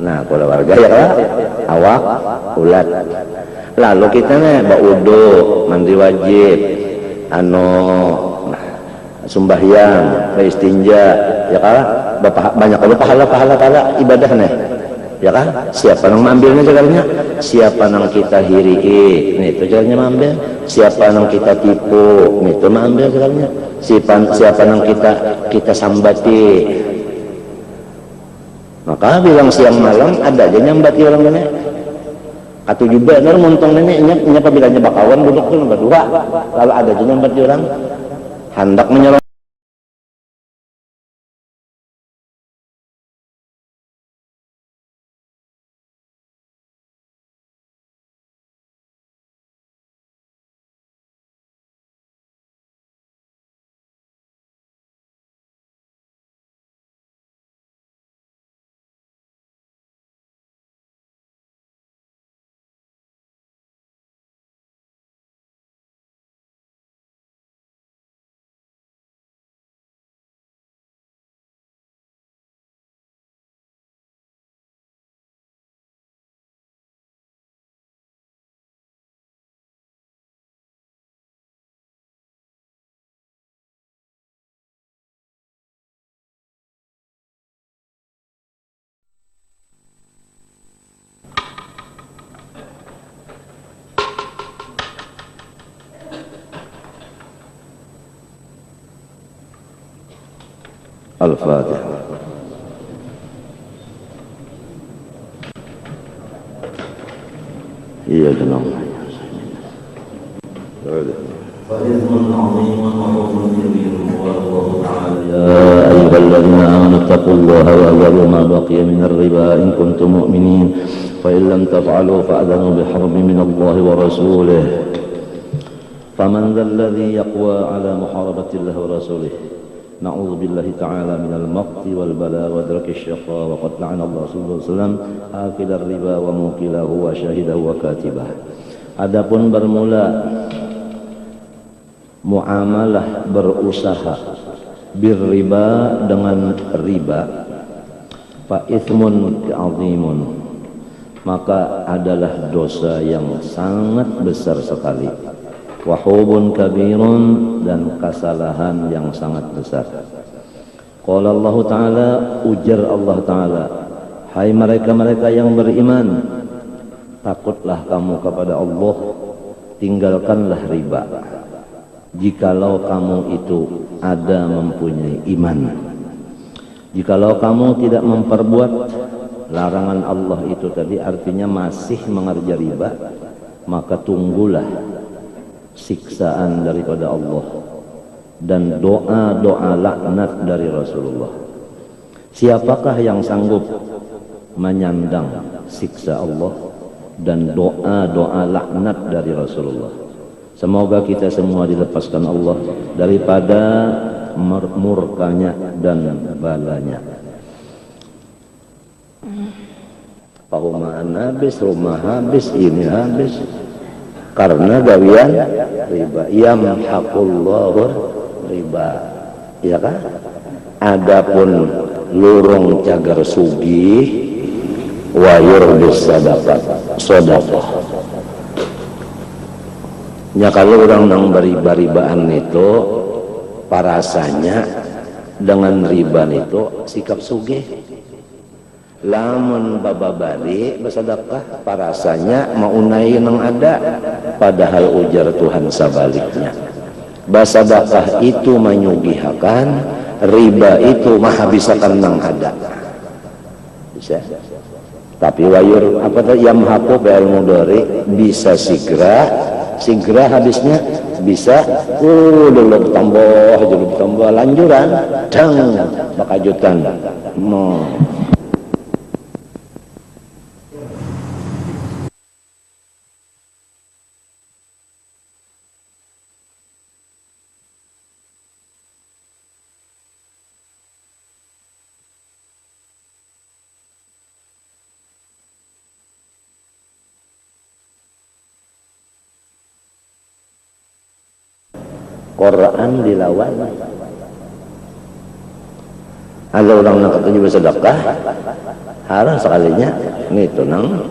Nah keluarga ya kan awak ulat. Lalu kita nih baudo mandi wajib sembahyang istinja ya kan banyak kalau pahala ibadah nih ya kan siapa nang ambilnya jalannya siapa nang kita hirii nih itu jalannya ambil siapa nang kita tipu nih itu ambil jalannya siapa nang kita sambati maka bilang siang malam ada aja nyambati orang nenek atau juga benar muntong neneknya apabila bakawan duduk pun berdua lalu ada aja nyambati orang hendak menyerang Al-Fatihah. Iya tenang. Ya ayyuhalladzina amanu taqullaha wa dharu ma baqiya minar riba in kuntum mu'minin fa in lam taf'alu fa'adhanu biharbin minallahi wa rasulih faman dzalladzi yaqwa ala muharabatillahi wa rasulih na'udzu billahi ta'ala minal maqti wal bala wa darkish shaqa wa qad la'ana Allah sallallahu alaihi wasallam akilar riba wa mukilahu wa syahidahu wa katibah. Adapun bermula muamalah berusaha birriba dengan riba fa itsmun azimun maka adalah dosa yang sangat besar sekali wahubun kabirun dan kesalahan yang sangat besar. Qala Allah Ta'ala ujar Allah Ta'ala hai mereka-mereka yang beriman takutlah kamu kepada Allah tinggalkanlah riba jikalau kamu itu ada mempunyai iman jikalau kamu tidak memperbuat larangan Allah itu tadi artinya masih mengerja riba maka tunggulah siksaan daripada Allah dan doa-doa laknat dari Rasulullah. Siapakah yang sanggup menyandang siksa Allah dan doa-doa laknat dari Rasulullah? Semoga kita semua dilepaskan Allah daripada murkanya dan balanya. Pahumaan habis, rumah habis, ini habis karena gawian riba. Yamhaqullahu riba, ya kan? Adapun lurung cagar sugih wa yurbis sadaqah. Ya kalau orang nang beriba-ribaan itu parasanya dengan riba itu sikap sugih. Lamun bababali bersedekah parasanya mau unai nang ada padahal ujar Tuhan sabaliknya. Bersedekah itu menyugihakan, riba itu menghabiskan nang ada. Bisa. Tapi wayur apa tadi yamhaqu bil mudhari bisa segera habisnya bisa dulu tambah lanjuran dang bakajutan no. Quran dilawan Ada orang nak ketujuh bersedekah, haram sekalinya, itu nang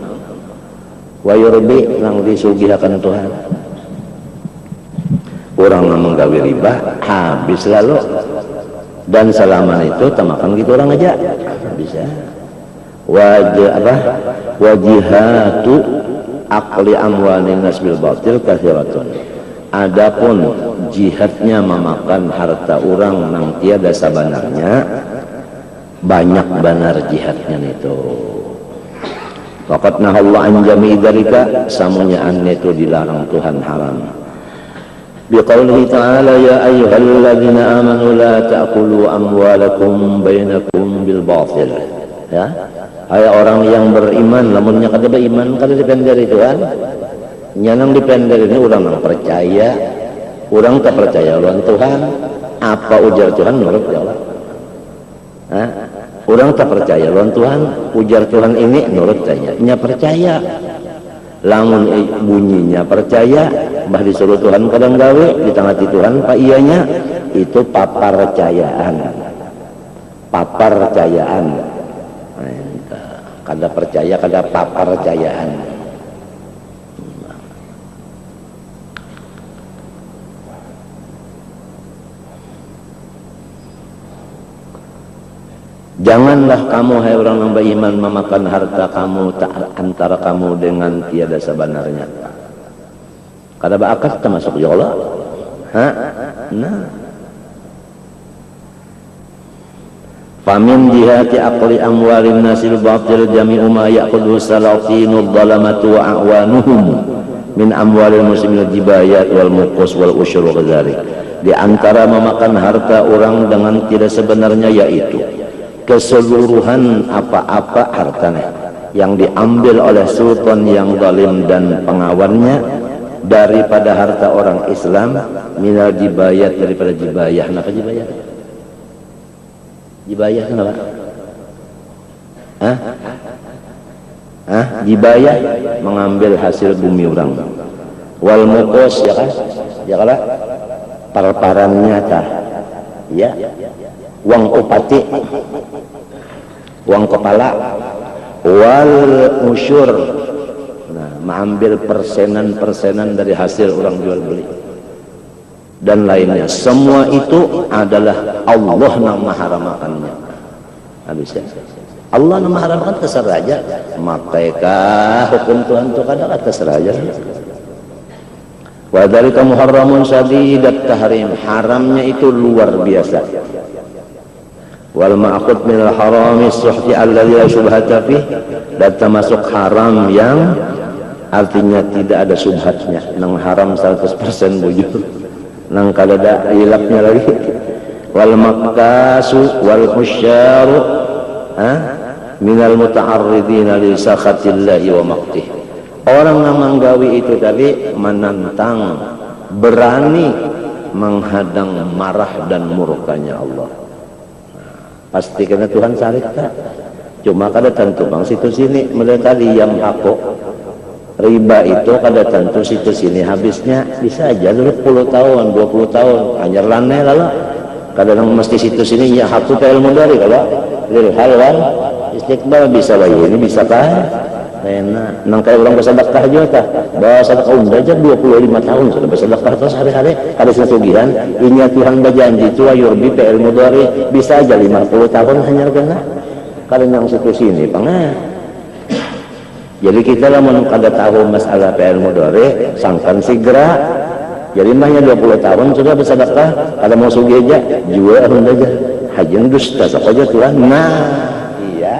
wa yurbi nang disugihakan Tuhan. Orang nang menggawe riba habis lalu, dan selama itu tamakan gitu orang aja bisa. Wajihatu akli amwalin nas bil batil kathiratun. Adapun jihadnya memakan harta orang nang tiada sabanarnya, banyak benar jihadnya itu. Faqad nahallahu an jami'i dzalika, samunya an itu dilarang Tuhan haram. Biqaulihi ta'ala ya ayyuhalladzina amanu la ta'kulu amwalakum bainakum bil batil. Ya. Hai orang yang beriman, lamunnya kada beriman kada dipend dari Tuhan. Nyanang dipend dari ini orang yang percaya, orang tak percaya lawan Tuhan. Apa ujar Tuhan menurut Allah? Orang tak percaya lawan Tuhan, ujar Tuhan ini menurut saya. Nya percaya. Lamun bunyinya percaya, bah disuruh Tuhan kadang gawe, di tengah Tuhan pak iyanya, itu paparcayaan. Paparcayaan. Kada percaya, kada paparcayaan. Janganlah kamu hai orang yang beriman memakan harta kamu antara kamu dengan tiada sebenarnya. Kada baakas termasuk ya Allah. Nah. Famin jihati aqli amwalin nasil batil jami'u ma ya'khudhu salatinul dhalamatu wa a'wanuhum min amwalil muslimin jibayat wal muqus wal usyur wa dzalik. Di antara memakan harta orang dengan tidak sebenarnya yaitu keseluruhan apa-apa hartanya yang diambil oleh sultan yang zalim dan pengawannya daripada harta orang Islam, minal jibayat, daripada jibayah. Kenapa jibayah? Jibayah kenapa? Jibayah mengambil hasil bumi orang. Wal muqos ya kan? Ya kan? Parparannya tah. Ya. Uang upati, uang kepala, wal usyur, nah, mengambil persenan dari hasil orang jual beli dan lainnya. Semua itu adalah Allah yang mengharamkannya. Habisnya Allah yang mengharamkan terserah aja. Maka hukum Tuhan itu kadang terserah aja. Wa dzalika muharramun syadidat tahrim, haramnya itu luar biasa. Wal ma'khud minal harami suhti alladzi la syubhata fih, dan termasuk haram yang artinya tidak ada subhatnya, nang haram 100% bujur, nang kada ada hilapnya lagi. Wal maqasu wal musyaru minal muta'arridina li sakhatillahi wa maqtih. Orang yang menggawi itu tadi menantang, berani menghadang marah dan murkanya Allah. Pasti kena Tuhan sarik tak? Cuma kada tentu bang situ sini mereka yang aku riba itu kada tentu situ sini habisnya bisa aja dulu 10 tahun 20 tahun hanya lanai lalu kadang mesti situ sini ya aku ilmu dari kalau lil halwan istiqbal bisa bayi ini bisa kah? Enak nang kayak orang bersedekah juga tak bawa sedekah aja 25 tahun sudah bersedekah terus hari-hari ada sesugihan ini Tuhan berjanji itu ayurbi PL mudhari bisa aja 50 tahun hanya kena kalau yang situ sini pangah. Jadi kita lah kada tahu masalah PL mudhari sangkan segera jadi mahnya 20 tahun sudah bersedekah kada mau sugi aja jual aja hajeng dusta saja Tuhan. Nah iya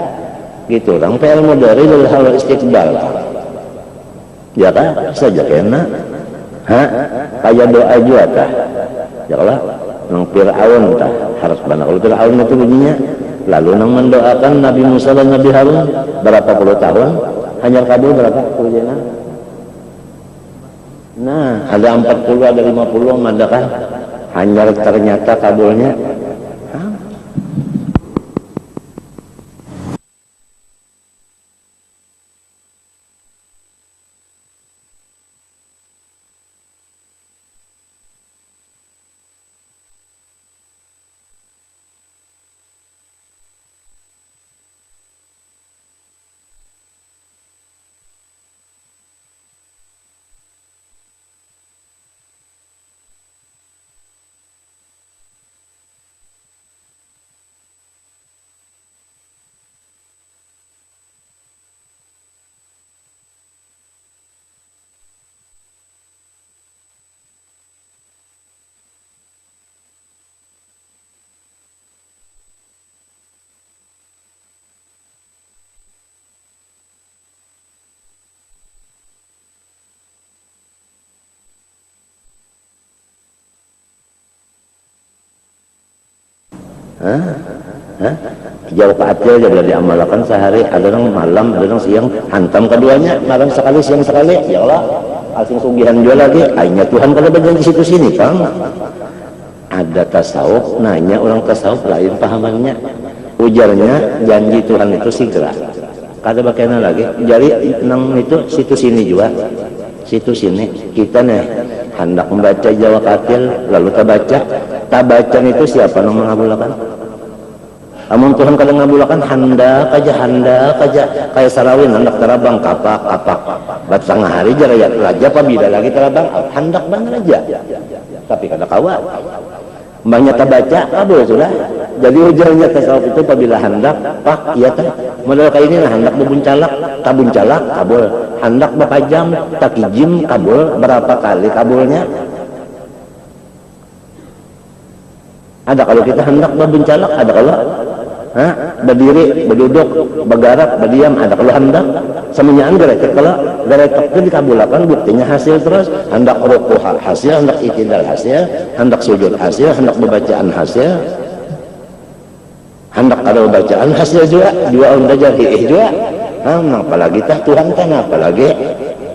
gitu orang PL mudhari lil hal istiqbal ya kan saja kena kayak doa juga tah ya lah nang Fir'aun tah harus benar kalau Fir'aun itu bunyinya lalu nang mendoakan Nabi Musa dan Nabi Harun berapa puluh tahun hanya kabul berapa puluh. Nah ada 40 ada 50 ada kan hanya ternyata kabulnya Hah? Hah? Jauh ke atil jadi diamalkan sehari, ada yang malam, ada yang siang, hantam keduanya, malam sekali, siang sekali. Ya Allah, asing sugihan juga lagi. Akhirnya Tuhan kalau berjanji situ sini, Kang. Ada tasawuf, nanya orang tasawuf lain pahamannya. Ujarnya janji Tuhan itu segera. Kada bagaimana lagi. Jadi nang itu situ sini juga. Situ sini kita nih hendak membaca Jawa Katil lalu tabaca itu siapa yang mengabulkan? Amun Tuhan kadang ngabulkan hendak aja kayak sarawin hendak terabang kapak bat setengah hari jarayat raja pabida lagi terabang hendak banget aja tapi kada kawa banyak tabaca kabul sudah. Jadi ujarnya tasawuf itu apabila hendak pak iya teh modal kayak ini lah hendak bebuncalak tabuncalak kabul hendak bapajam takijim kabul berapa kali kabulnya ada kalau kita hendak bebuncalak ada kalau berdiri berduduk bergerak berdiam ada kalau hendak semuanya geretek kalau geretek itu dikabulkan buktinya hasil terus hendak rukuh hasil hendak itidal hasil hendak sujud hasil hendak bacaan hasil hendak ada bacaan hasil juga dua belajar juga apalagi tah Tuhan kan apalagi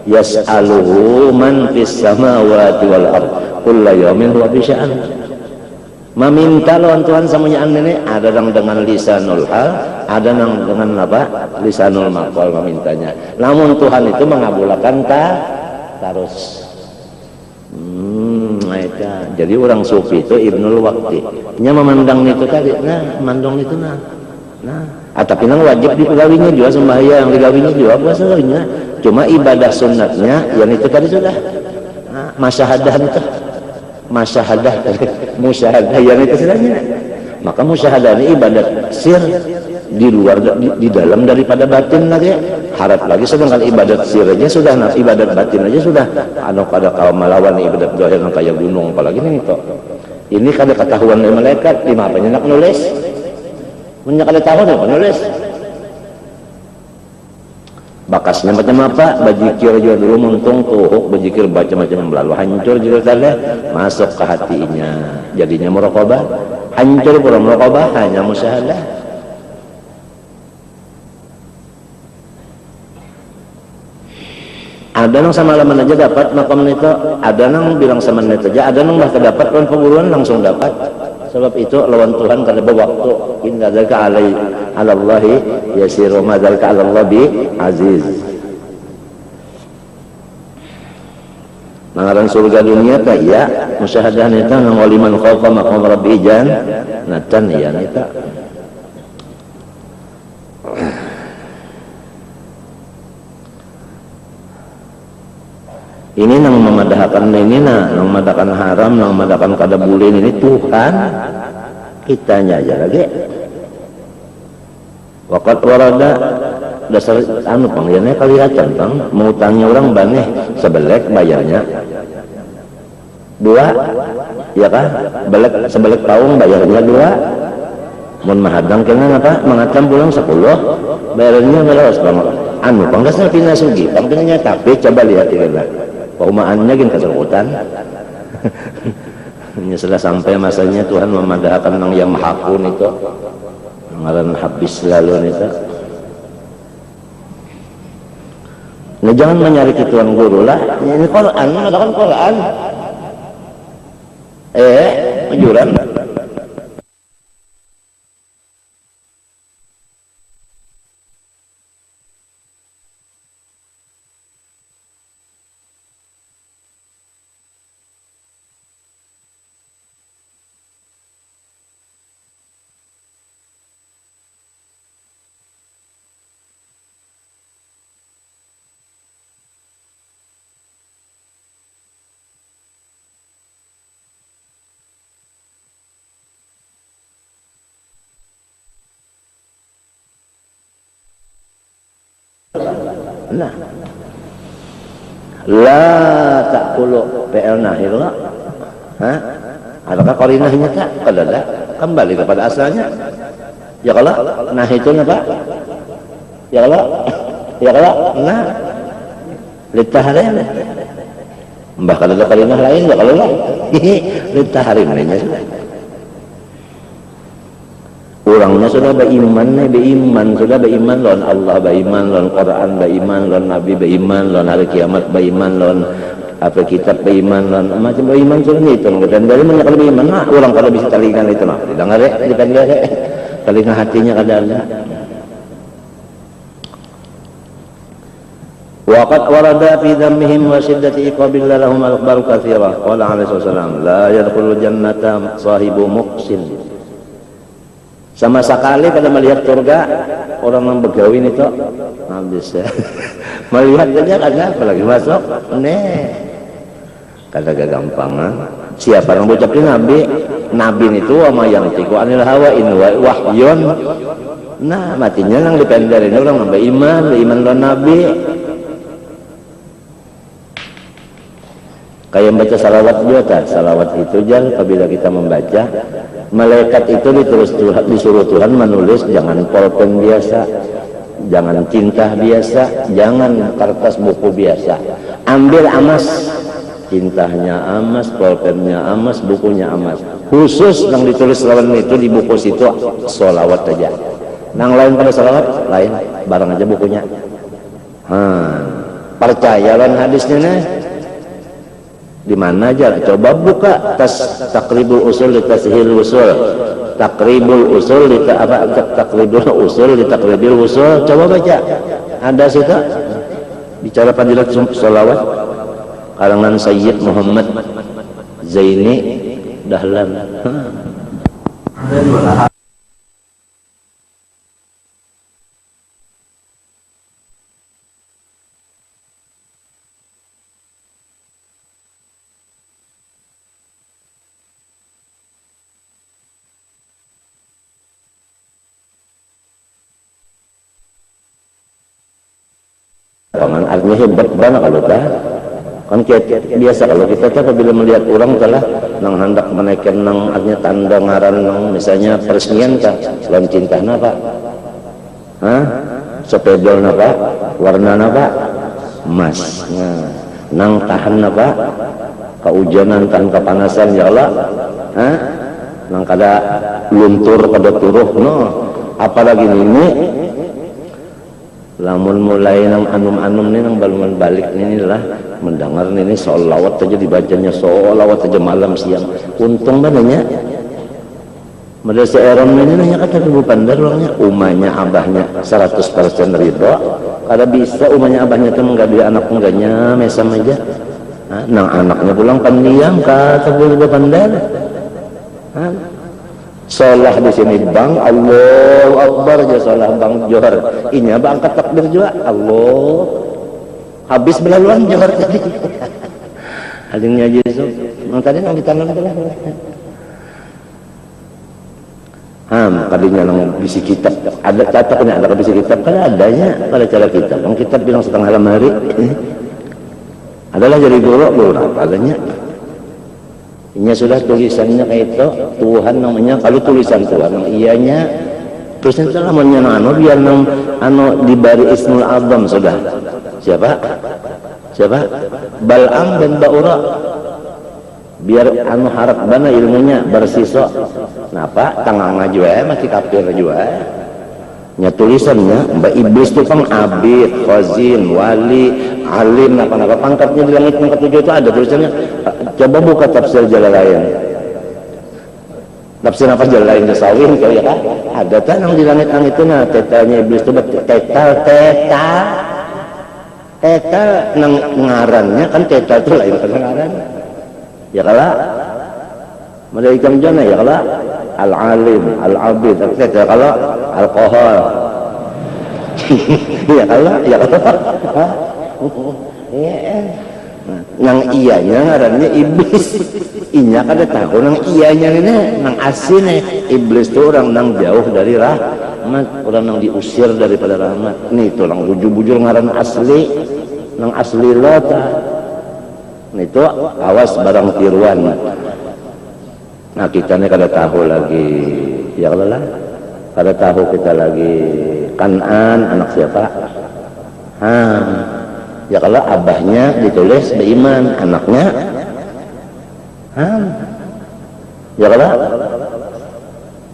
yas'aluhu man fis samawati wal ard kullu yawmin huwa bi sya'an meminta lawan Tuhan semuanya ini ada yang dengan lisanul hal ada yang dengan apa lisanul maqal memintanya namun Tuhan itu mengabulkan terus jadi orang sufi itu Ibnul Waqti nya memandang itu tadi mandong itu tapi nang wajib digawinya juga sembahyang digawinya juga puasanya cuma ibadah sunnatnya yang itu tadi sudah masyahadah itu musyahadah yang itu sebenarnya maka musyahadah ini ibadat sir di luar di dalam daripada batin lagi harap lagi sedangkan ibadat sir aja sudah ibadat batin aja sudah kada kaum melawan ibadat zahir kayak gunung apalagi ini kada ketahuan dari malaikat lima apa nyenak nulis punya kada tahu nih penulis bakasnya macam apa bajikir juga dulu muntung tuhuk bajikir macam-macam lalu hancur juga tadi masuk ke hatinya jadinya muraqabah hancur pura muraqabah hanya musyahadah ada yang sama laman aja dapat makam itu ada yang bilang sama menit aja ada yang bahkan dapat lawan penguruan langsung dapat sebab itu lawan Tuhan kada berwaktu inna dzalika alallahi yasiru ma dzalika alallahi bi aziz nangaran surga dunia teh ya musyahadah eta nang waliman khaufa maqam rabbi natan ya eta ini nang memadahkan ini nang memadahkan haram nang memadahkan kada boleh ini Tuhan kitanya aja lagi waqat warada dasar panggilnya kelihatan Bang mengutangnya orang baneh sebelek bayarnya dua ya kan sebelek paung bayarnya dua mun mahadang kena apa mengacam pulang 10 bayarnya belas Bang pangdasna pina sugi pangdasnya tapi coba lihat ini paumaannya gin keserutan ini sudah sampai masanya Tuhan memadahkan yang mahakun itu ngaran habis lalu itu nah jangan menyari Tuhan guru lah ini Quran mengatakan Quran majuran nah la ta'kulu PL nahir lah adakah korinahnya tak? Kada kembali kepada asalnya ya kalau nah itu apa? ya kalau nah litaharin mbah kada ada korinah lain ya kalau lah litaharin lainnya orangnya sudah beriman lawan Allah, beriman lawan Quran, beriman lawan Nabi, beriman lawan hari kiamat, beriman lawan apa kitab, beriman lawan macam beriman sudah itu. Dan dari mana kalau beriman, nah orang kalau bisa talingan itu nah, dengar ya, talingan hatinya kadang. Waqad warada fi dhammihim wa shiddati iqabillah lahum al-akhbaru katsirah. Qala alaihi wasallam, la yadkhulul jannata sahibu muqsin. Sama sekali pada melihat surga orang yang begawin itu habis ya. Melihat saja kan apalagi masuk. Kata gagampangan. Siapa yang mengucapkan Nabi itu sama yang tiku anil hawa in wahyun. Nah, matinya yang dipenderin orang nambah iman lawan Nabi. Kayak membaca salawat juga, salawat itu jangan apabila kita membaca, malaikat itu disuruh Tuhan menulis jangan pulpen biasa, jangan tinta biasa, jangan kertas buku biasa. Ambil amas, tintanya amas, pulpennya amas, bukunya amas. Khusus yang ditulis lawan itu di buku situ salawat aja. Nang lain pada salawat, lain barang aja bukunya. Percaya lawan hadisnya nih. Di mana aja coba buka takribul usul li tashil usul, takribul usul li takribul usul li takribil usul, coba baca ada situ bicara fadilat sholawat karangan Sayyid Muhammad Zaini Dahlan. Artinya hebat banget kalau kan biasa kalau kita apabila melihat orang telah nang hendak menaikkan nang artinya tanda ngaran nang misalnya peresmian kah lawan cinta napa sepedol napa warna napa emas nang tahan napa keujanan tahan kepanasan ya Allah nang kada luntur kada turuh no apalagi ini lamun mulai nang anum-anum ini nang baluman balik ini lah mendengar ini sholawat aja dibacanya sholawat aja malam siang untung banyak model seorang ini nanya kata ibu pandar orangnya umanya abahnya 100% ridho kada bisa umanya abahnya itu enggak dia anak enggaknya mesam aja nang anaknya pulang pendiam kata ibu pandar sholah di sini bang Allahu Akbar aja sholah bang Johar ini abang angkat takbir juga Allah habis belaluan Johar tadi adingnya aja so tadi nang ditanam tu lah kadinya nang bisi kitab ada catatnya ada bisi kitab kan adanya pada cara kitab yang kitab bilang setengah lemari adalah jadi guru adanya. Ini sudah tulisannya kayak itu Tuhan namanya kalau tulisan Tuhan yang ianya terus itu namanya biar dibari Ismul Azam sudah siapa Bal'am dan Ba'ura biar harap bana ilmunya bersisa napa tangan juga masih kafir juga nya tulisannya Mbak Iblis itu kan abid, khazin, wali, alim, apa-apa pangkatnya di langit yang ketujuh itu ada tulisannya. Coba buka tafsir Jalalain. Tafsir apa Jalalain Jasawin kali ya kan? Ada tanang di langit-langit itu nah tetanya Iblis itu tetal nang ngarannya kan tetal itu lain kan ngaran. Ya kala mereka jana ya kala al-alim, al-abid, tetal kala alkohol. Ya kala nang iyanya ngarannya iblis inya kada tahu nang iyanya ini nang asine iblis itu orang nang jauh dari rahmat orang nang diusir daripada rahmat nih itu nang bujur-bujur ngaran asli nang asli lota nih itu awas barang tiruan nah kita nih kada tahu lagi ya Allah kada tahu kita lagi Kanan anak siapa ya kalau abahnya ditulis beriman anaknya ya kalau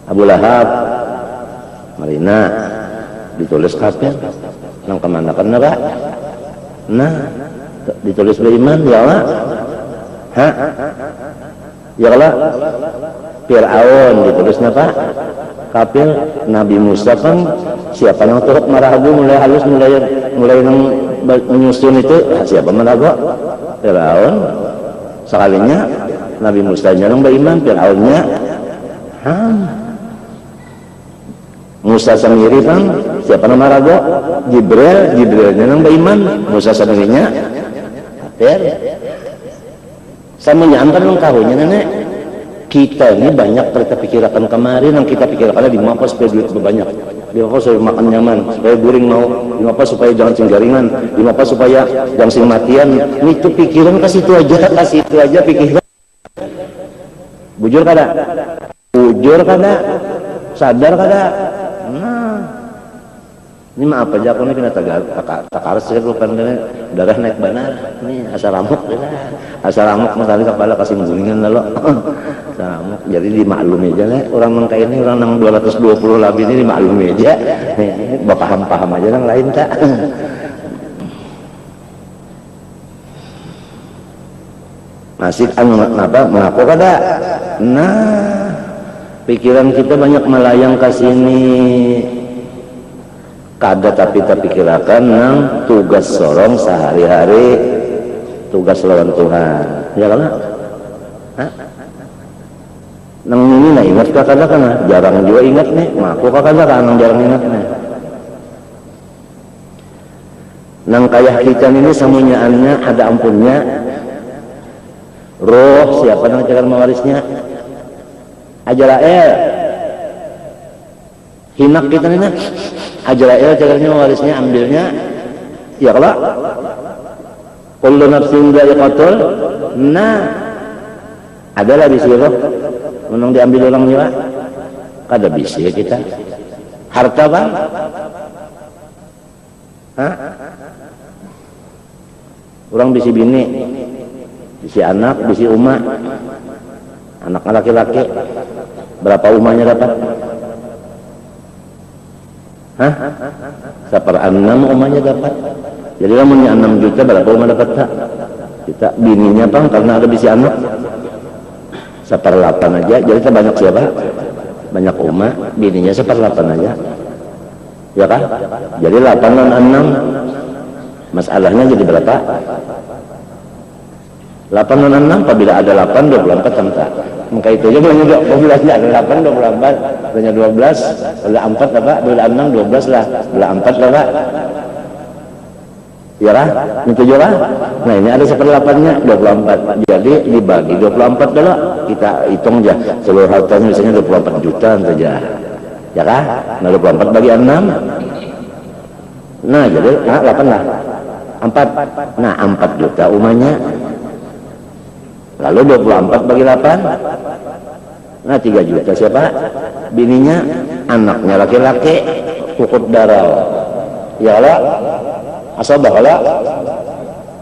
Abu Lahab marina ditulis kafir nang kemana kan Pak? Nah ditulis beriman ya Allah ya Allah Fir'aun ditulisnya Pak kafir. Nabi Musa kan siapa yang turut marahagu mulai halus mulai menyusun itu siapa marahagu? Fir'aun. Sekalinya Nabi Musa nya yang beriman, Fir'aunnya Musa sendiri kan siapa nama marahagu? Jibrilnya yang beriman, Musa sendirinya kafir. Sama nyantar yang tahunya nenek kita ini banyak kita pikirkan kemarin yang kita pikirkan di apa supaya duit banyak, di apa supaya makan nyaman, supaya guring mau, di apa supaya jangan cinggaringan, di apa supaya jangan sing matian. Ini tuh pikiran kasih itu aja pikiran. Bujur kada, sadar kada. Nah, ini mah apa aja aku ini kena takaras saya lupa darah naik benar. Ini asal ramuk masali kepala kasih gulingan lalu. Asal jadi dimaklumi aja lah orang nang kayak ini orang nang 220 lebih ini dimaklumi aja. Paham aja yang lain tak. Masih mengaku kada. Nah, pikiran kita banyak melayang ke sini. Kada tapi pikirakan nang tugas sorong sehari-hari tugas lawan Tuhan ya kan nang ini nah ingat kada kan jarang juga ingat nih maku kada kan nang jarang ingat nih nang kaya kita ini samunyaannya ada ampunnya roh siapa nang jangan mewarisnya Ajrail hinak kita ini Ajrail caranya warisnya ambilnya ya kalau kullu nafsin dha'iqatul nah adalah bisi roh menang diambil orang juga kada bisi kita harta bang orang bisi bini bisi anak bisi umat anak laki-laki berapa umahnya dapat? Seperenam umahnya dapat. Jadi lamunnya 6 juta berapa umah dapat tak? Kita bininya bang karena ada bisi anak 1/8 aja. Jadi kita banyak siapa? Banyak umah, bininya 1/8 aja. Ya kan? Jadi 8 dan 6. Masalahnya jadi berapa? 8 dan 6 apabila ada 8 24 sama. Maka itu aja banyak 12 ada 8 24 banyak 12 belah 4 apa belah 6 12 lah belah 4 lah Pak ya lah itu juga nah ini ada 1/8-nya 24 jadi dibagi 24 dulu kita hitung aja seluruh hartanya misalnya 24 juta saja ya kan nah 24 bagi 6 nah jadi 8 lah 4 nah 4 juta umahnya lalu 24 bagi 8 nah 3 juta siapa? Bininya anaknya laki-laki ukut darah ya Allah asabah Allah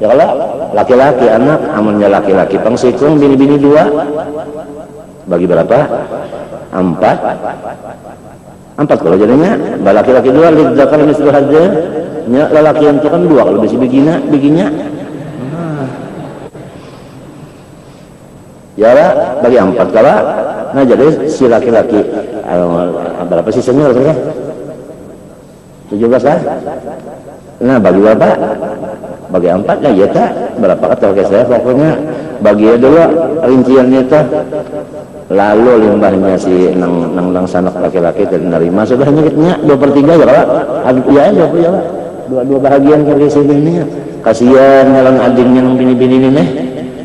ya Allah laki-laki anak amalnya laki-laki pangsikung bini-bini 2 bagi berapa? 4 kalau jadinya laki-laki 2 lidzakar mislu hadzal nya lelaki yang itu kan 2 kalau bisi biginya ya lah bagi 4 kalau nah jadi si laki-laki berapa sisanya rasanya 17 lah nah bagi berapa bagi 4 nah ya tak berapa kata oke saya pokoknya bagi dulu rinciannya itu lalu limbahnya si nang sanak laki-laki dan nerima sudah nyikitnya 2/3 ya kalau ya 20 ya Pak 2 bahagian dari sini kasihan nyalang adingnya nang bini-bini ini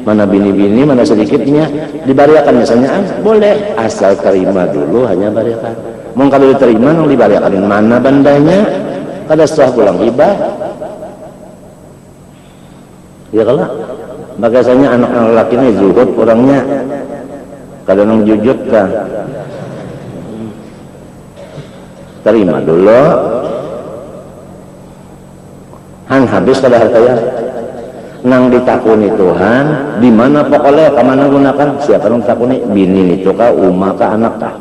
mana bini-bini, mana sedikitnya dibariakan misalnya boleh asal terima dulu hanya bariakan mau kalau diterima yang dibariakan mana bandanya kada sah pulang hibah ya kalau biasanya anak-anak laki ini zuhud orangnya kada nang jujur kah terima dulu habis kada hartanya nang ditakuni Tuhan di mana pokoknya kemana gunakan siapa nang ditakuni bini itu kah umah kah anak kah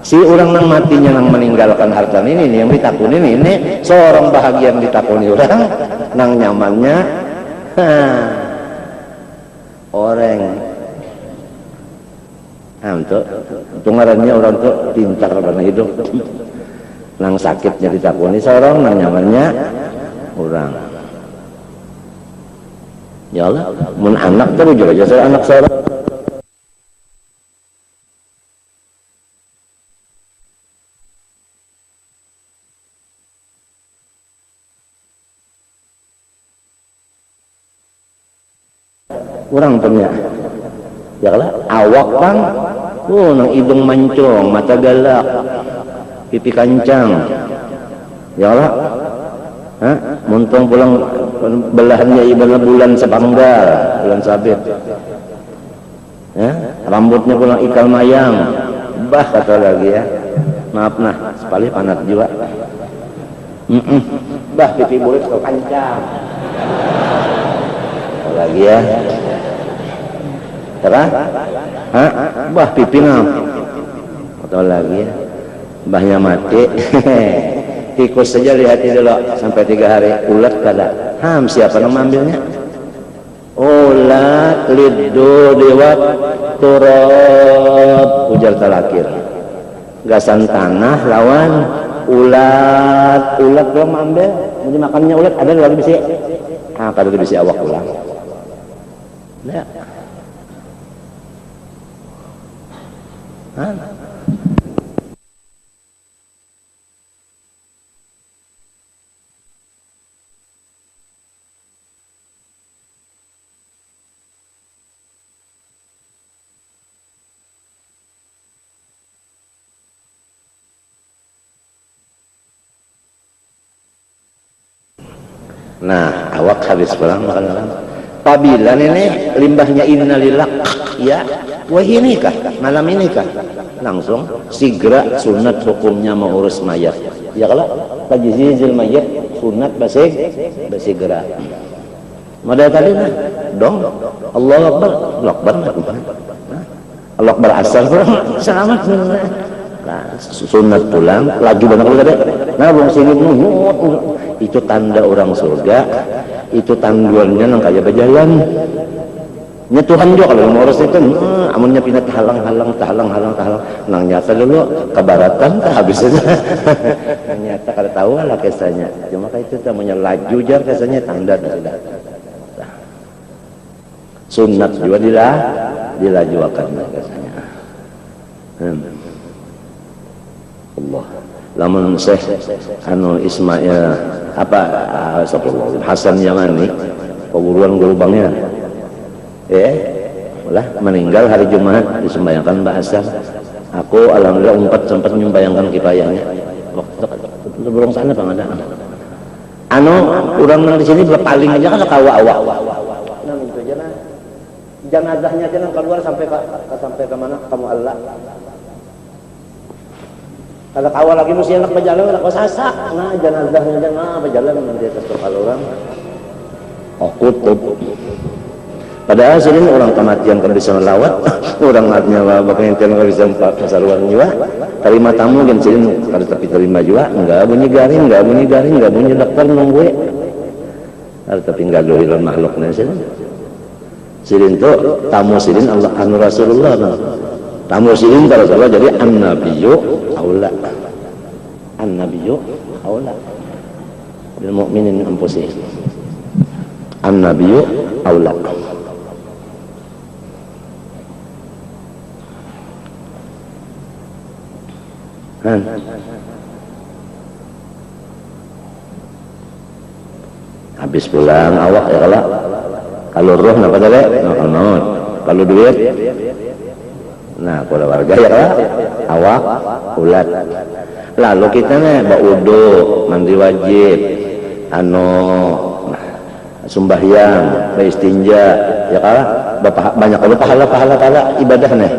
si orang nang matinya nang meninggalkan harta ini yang ditakuni ini seorang bahagia yang ditakuni orang nang nyamannya orang untuk ngarannya orang tuh pintar karena hidup nang sakitnya ditakuni seorang nang nyamannya orang ya Allah mun anak terus juga saya anak seorang orang punya ya lah awak bang nang hidung mancung mata galak pipi kancang ya lah muntung pulang belahannya ibadah bulan sepanggal bulan sabit ya rambutnya pulang ikal mayang bah kata lagi ya maaf nah sekali panat juga bah pipi bulat kancang lagi ya terah bah pipina atau lagi ya bahnya mati tikus saja lihat dulu sampai 3 hari ulat kada siapa yang mengambilnya ulat lidu diwat turab ujar talakir gasan tanah lawan ulat belum ambil jadi makannya ulat ada lagi bisi kada bisi awak ulang ya nah awak habis pulang makan apabila ini limbahnya innalillah ya wah ini kah malam ini kah langsung segera sunat hukumnya mengurus mayat ya kalau tajhizil mayat sunat basegera modal tadi nah dong Allahu Akbar Allah Akbar asal selamat sunat pulang lagi banyak tadi nah belum sini itu tanda orang surga itu tanduannya nang kaya berjalan nya Tuhan juga kalau ngurus itu amunnya pindah halang nang nyata dulu kebaratan tak habisnya nyata kada tahu lah kisahnya cuma kayak itu namanya laju jar kisahnya tanda sudah sunat juga dilajuakan kisahnya Allah lamun Syekh Ismail Hasan Yamani perguruan gulubangnya lah meninggal hari Jumat disembayangkan bahasa aku alhamdulillah sempat membayangkan kipayahnya waktu belum sana pengadaan orang di sini paling aja kan kawa-awak nah itu aja nah jenazahnya aja keluar sampai ke mana kamu Allah kalau kawal lagi mesti anak berjalan anak sasak nah jenazahnya jangan berjalan nanti atas kepala orang kutub padahal sini orang kematian kalau bisa melawat orang artinya bakal yang kalau bisa pasaruan juga terima tamu kan sini kalau tapi terima juga enggak bunyi garing enggak bunyi dokter nunggu kalau tapi enggak dohilan makhluknya sini itu tamu sini Allah anu Rasulullah tamu sini kalau salah jadi an-nabiyyu aula bil mu'minin anfusihim an-nabiyyu aula habis pulang awak ya kalau roh apa tadi kalau duit nah kalau warga ya awak ulat lalu kita baudo mandi wajib sembahyang beristinja ya kan banyak kalau pahala ibadah nih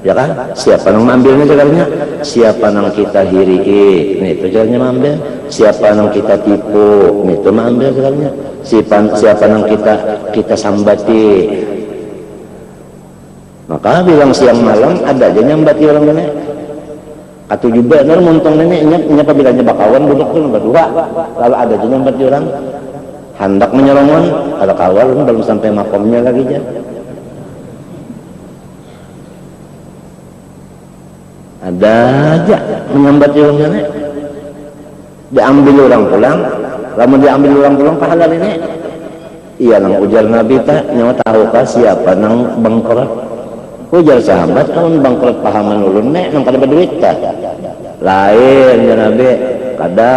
ya kan siapa yang mengambilnya caranya siapa yang kita hirii nih itu caranya mengambil siapa yang kita tipu nih itu mengambil caranya siapa yang kita sambati maka bilang siang malam ada aja nyambati orang ini Atau juga ntar muntong neneknya apabila bakawan duduk tuh berdua, lalu ada juga empat orang hendak menyerongan, ada kawal belum sampai makomnya lagi ya. Ada aja menyambat orang nenek, diambil orang pulang, lama diambil orang pulang pahala nenek. Iya nang ujar Nabi tak nyawa tahukah siapa nang bangkrut? Ujar sahabat kan bangkrut pahaman ulun nek nang kada berduit tak? Lain ya Nabi, kada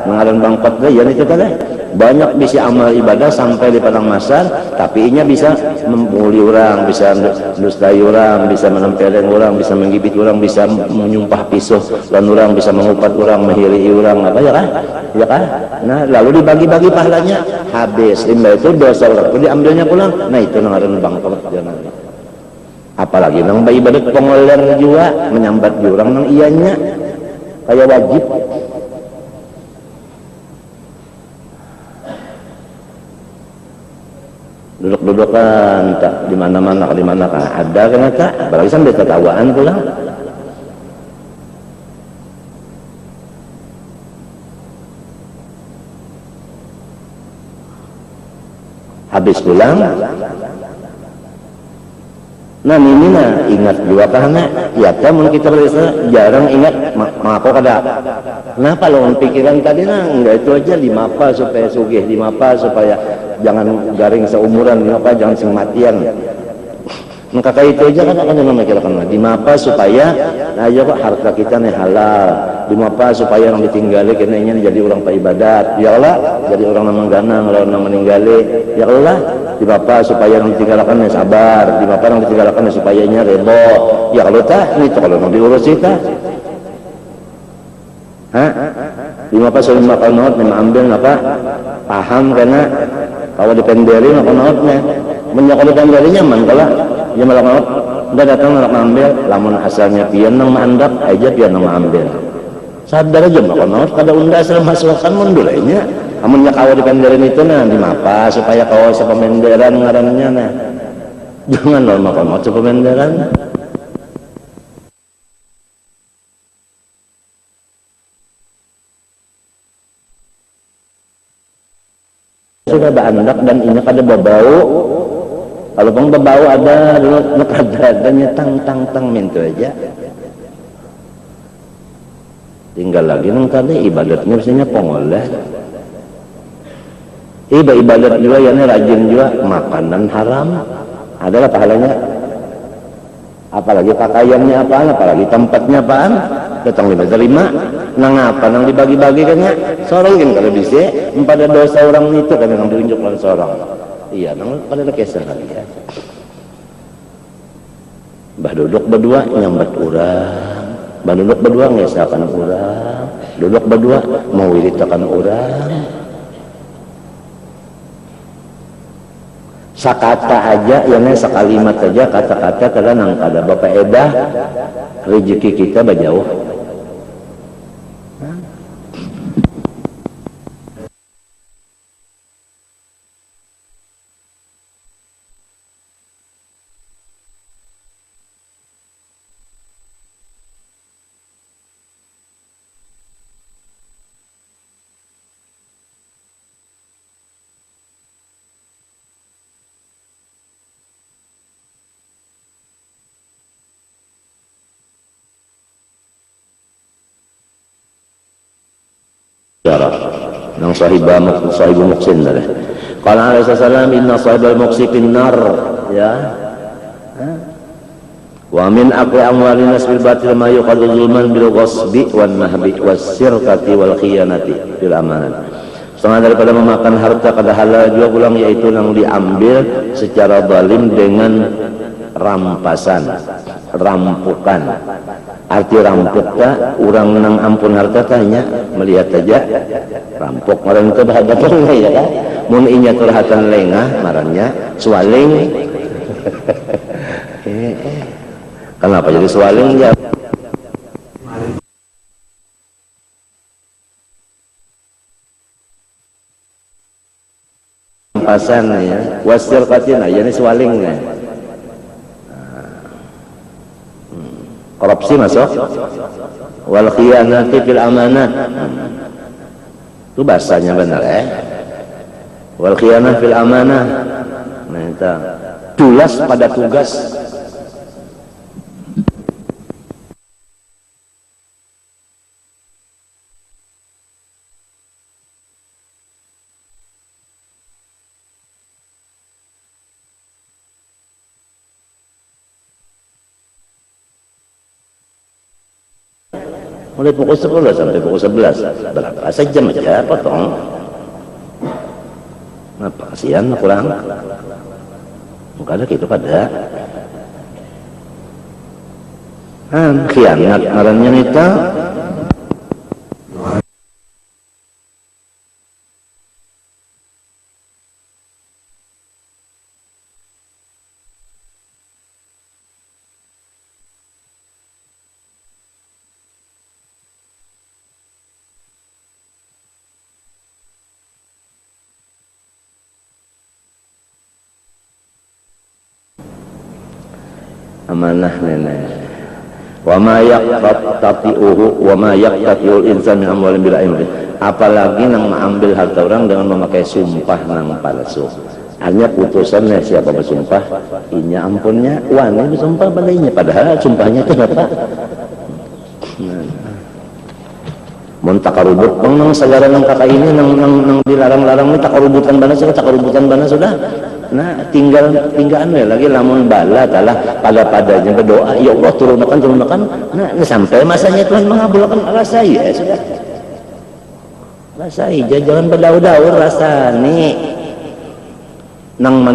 mengaran bangkrut deh ya itu kada. Banyak bisa amal ibadah sampai di padang mahsyar, tapi inya bisa membuli orang, bisa mendustai orang, bisa menempeleng orang, bisa menggigit orang, bisa menyumpah pisau dan orang bisa mengupat orang, menghiri orang, apa ya kan? Ya kan? Nah, lalu dibagi-bagi pahalanya habis. Limbah itu dosa orang itu diambilnya pulang. Nah, itu ngaran bangkrut ya Nabi. Apalagi nang ibadat pengoler juga menyambat orang nang ianya kayak wajib. Duduk-dudukan tak di mana-mana kah ada kan tak apalagi sampai ketawaan pula. Habis pulang nah ini nah ingat juga karena ya kan kita biasa jarang ingat mengapa kada kenapa lo pikiran tadi nah enggak itu aja 5 apa supaya sugih 5 apa supaya jangan garing seumuran 5 apa jangan sing matian maka kayak itu aja kan yang memikirkan 5 apa supaya nah aja kok harta kita nih halal 5 apa supaya orang ditinggali kena jadi orang ibadat ya Allah jadi orang yang mengganang orang yang meninggali ya Allah 5 apa supaya orang ditinggalkan sabar 5 apa orang ditinggalkan supaya nya rebo ya kalau tak itu kalau mau diurus kita hah 5 apa soal makan naut ambil apa paham karena kalau dipenderi makan nautnya menyakal dipenderi nyaman kalau dia malah naut udah datang nak ambil lamun asalnya pian nang mandap aja pian nang ambil sadar aja makan naut kada unda asal masukkan mundur nya amunnya kau dipenderin itu nah di mapa supaya kau sepemenderan ngarannya nah jangan lo makan naut sepemenderan sudah berandak dan ini kada berbau kalau pun berbau ada adanya tang mintu aja tinggal lagi nang tadi ibadatnya biasanya pengoleh ibadat juga yang rajin juga makanan haram adalah pahalanya apalagi pakaiannya apaan apalagi tempatnya apaan datang terima nang apa nang dibagi-bagi kan ya seorang kan kalau bisa pada dosa orang itu kan yang diunjukkan seorang iya nang pada kesan lagi ya bah duduk berdua nyambat orang bah duduk berdua ngesakan orang duduk berdua mau wiritakan orang sakata aja yang sekalimat saja kata-kata kada nang kada bapak edah rezeki kita bajauh nang sahibu muksin dah. Qala alaihi salam inna sahibal muqsi finnar ya. Wa min aqli amwalin nas bil batil ma yuqadu zulman bil ghasbi wan nahbi was sirqati wal khiyanati bil amanah. Setengah daripada memakan harta kada halal juga pulang yaitu yang diambil secara zalim dengan rampasan, rampukan. Arti rampuk tak orang nang ampun harta tanya melihat aja rampuk orang itu berhadapan ya kan mun inya curhatan lengah marahnya swaling kenapa jadi swaling ya rampasan ya wasir katina ya ini swalingnya Korupsi masuk. Wal khiyanati fil amanah. Itu bahasanya benar ya. Wal khiyanah fil amanah. Nah, itu dulas pada tugas. Mulai pukul 10 sampai pukul 11 berapa sejam aja potong. Apa kasihan kurang bukan ada gitu pada khianat ngarannya nita. Amanah nenek. Wa ma yaqtati'uhu wa ma yaqtati'ul insan min amwalin bil ilmi. Apalagi nang mengambil harta orang dengan memakai sumpah nang palsu. Hanya putusannya siapa bersumpah, inya ampunnya, wani bersumpah padanya. Padahal sumpahnya itu apa? Mun takarubut nang segala nang kata ini nang dilarang-larang ini takarubutan bana sudah. Nah tinggal ya lagi lamun bala talah pada-padanya berdoa ya Allah turunkan. Nah sampai masanya Tuhan mengabulkan rasai ya sudah. Rasai jangan berdaur-daur rasani. Nang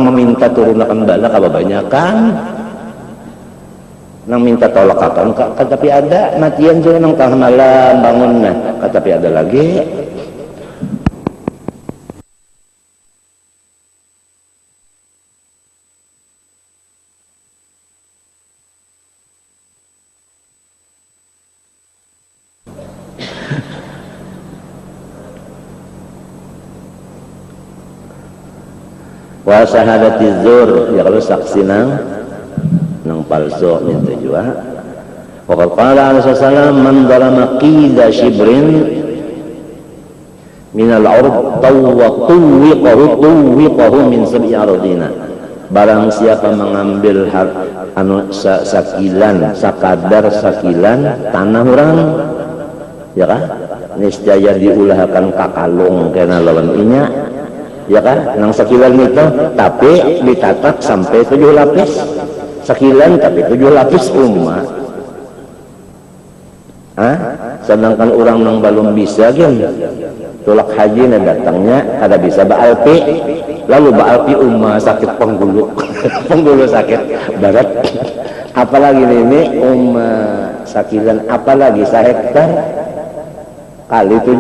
meminta turunkan bala kebanyakan. Nang minta tolakakan tapi ada matian juga nang tengah malam bangun nah tapi ada lagi. Wa syahadati zur ya kalau saksi nang palsu itu juga. Wa qala alaihi wasallam man darama qida shibrin min al-ard tawwiqahu min sab'i ardina. Barang siapa mengambil sakadar sakilan tanah orang ya kan niscaya diulahkan kakalung kena lawan inya ya kan nang sakilan itu tapi ditatak sampai 7 lapis sakilan tapi 7 lapis umat. Sedangkan orang nang belum bisa kan tulak haji nah datangnya kada bisa baalpi lalu baalpi sakit penggulu penggulu sakit barat apalagi ini sakilan apalagi sehektar kali 7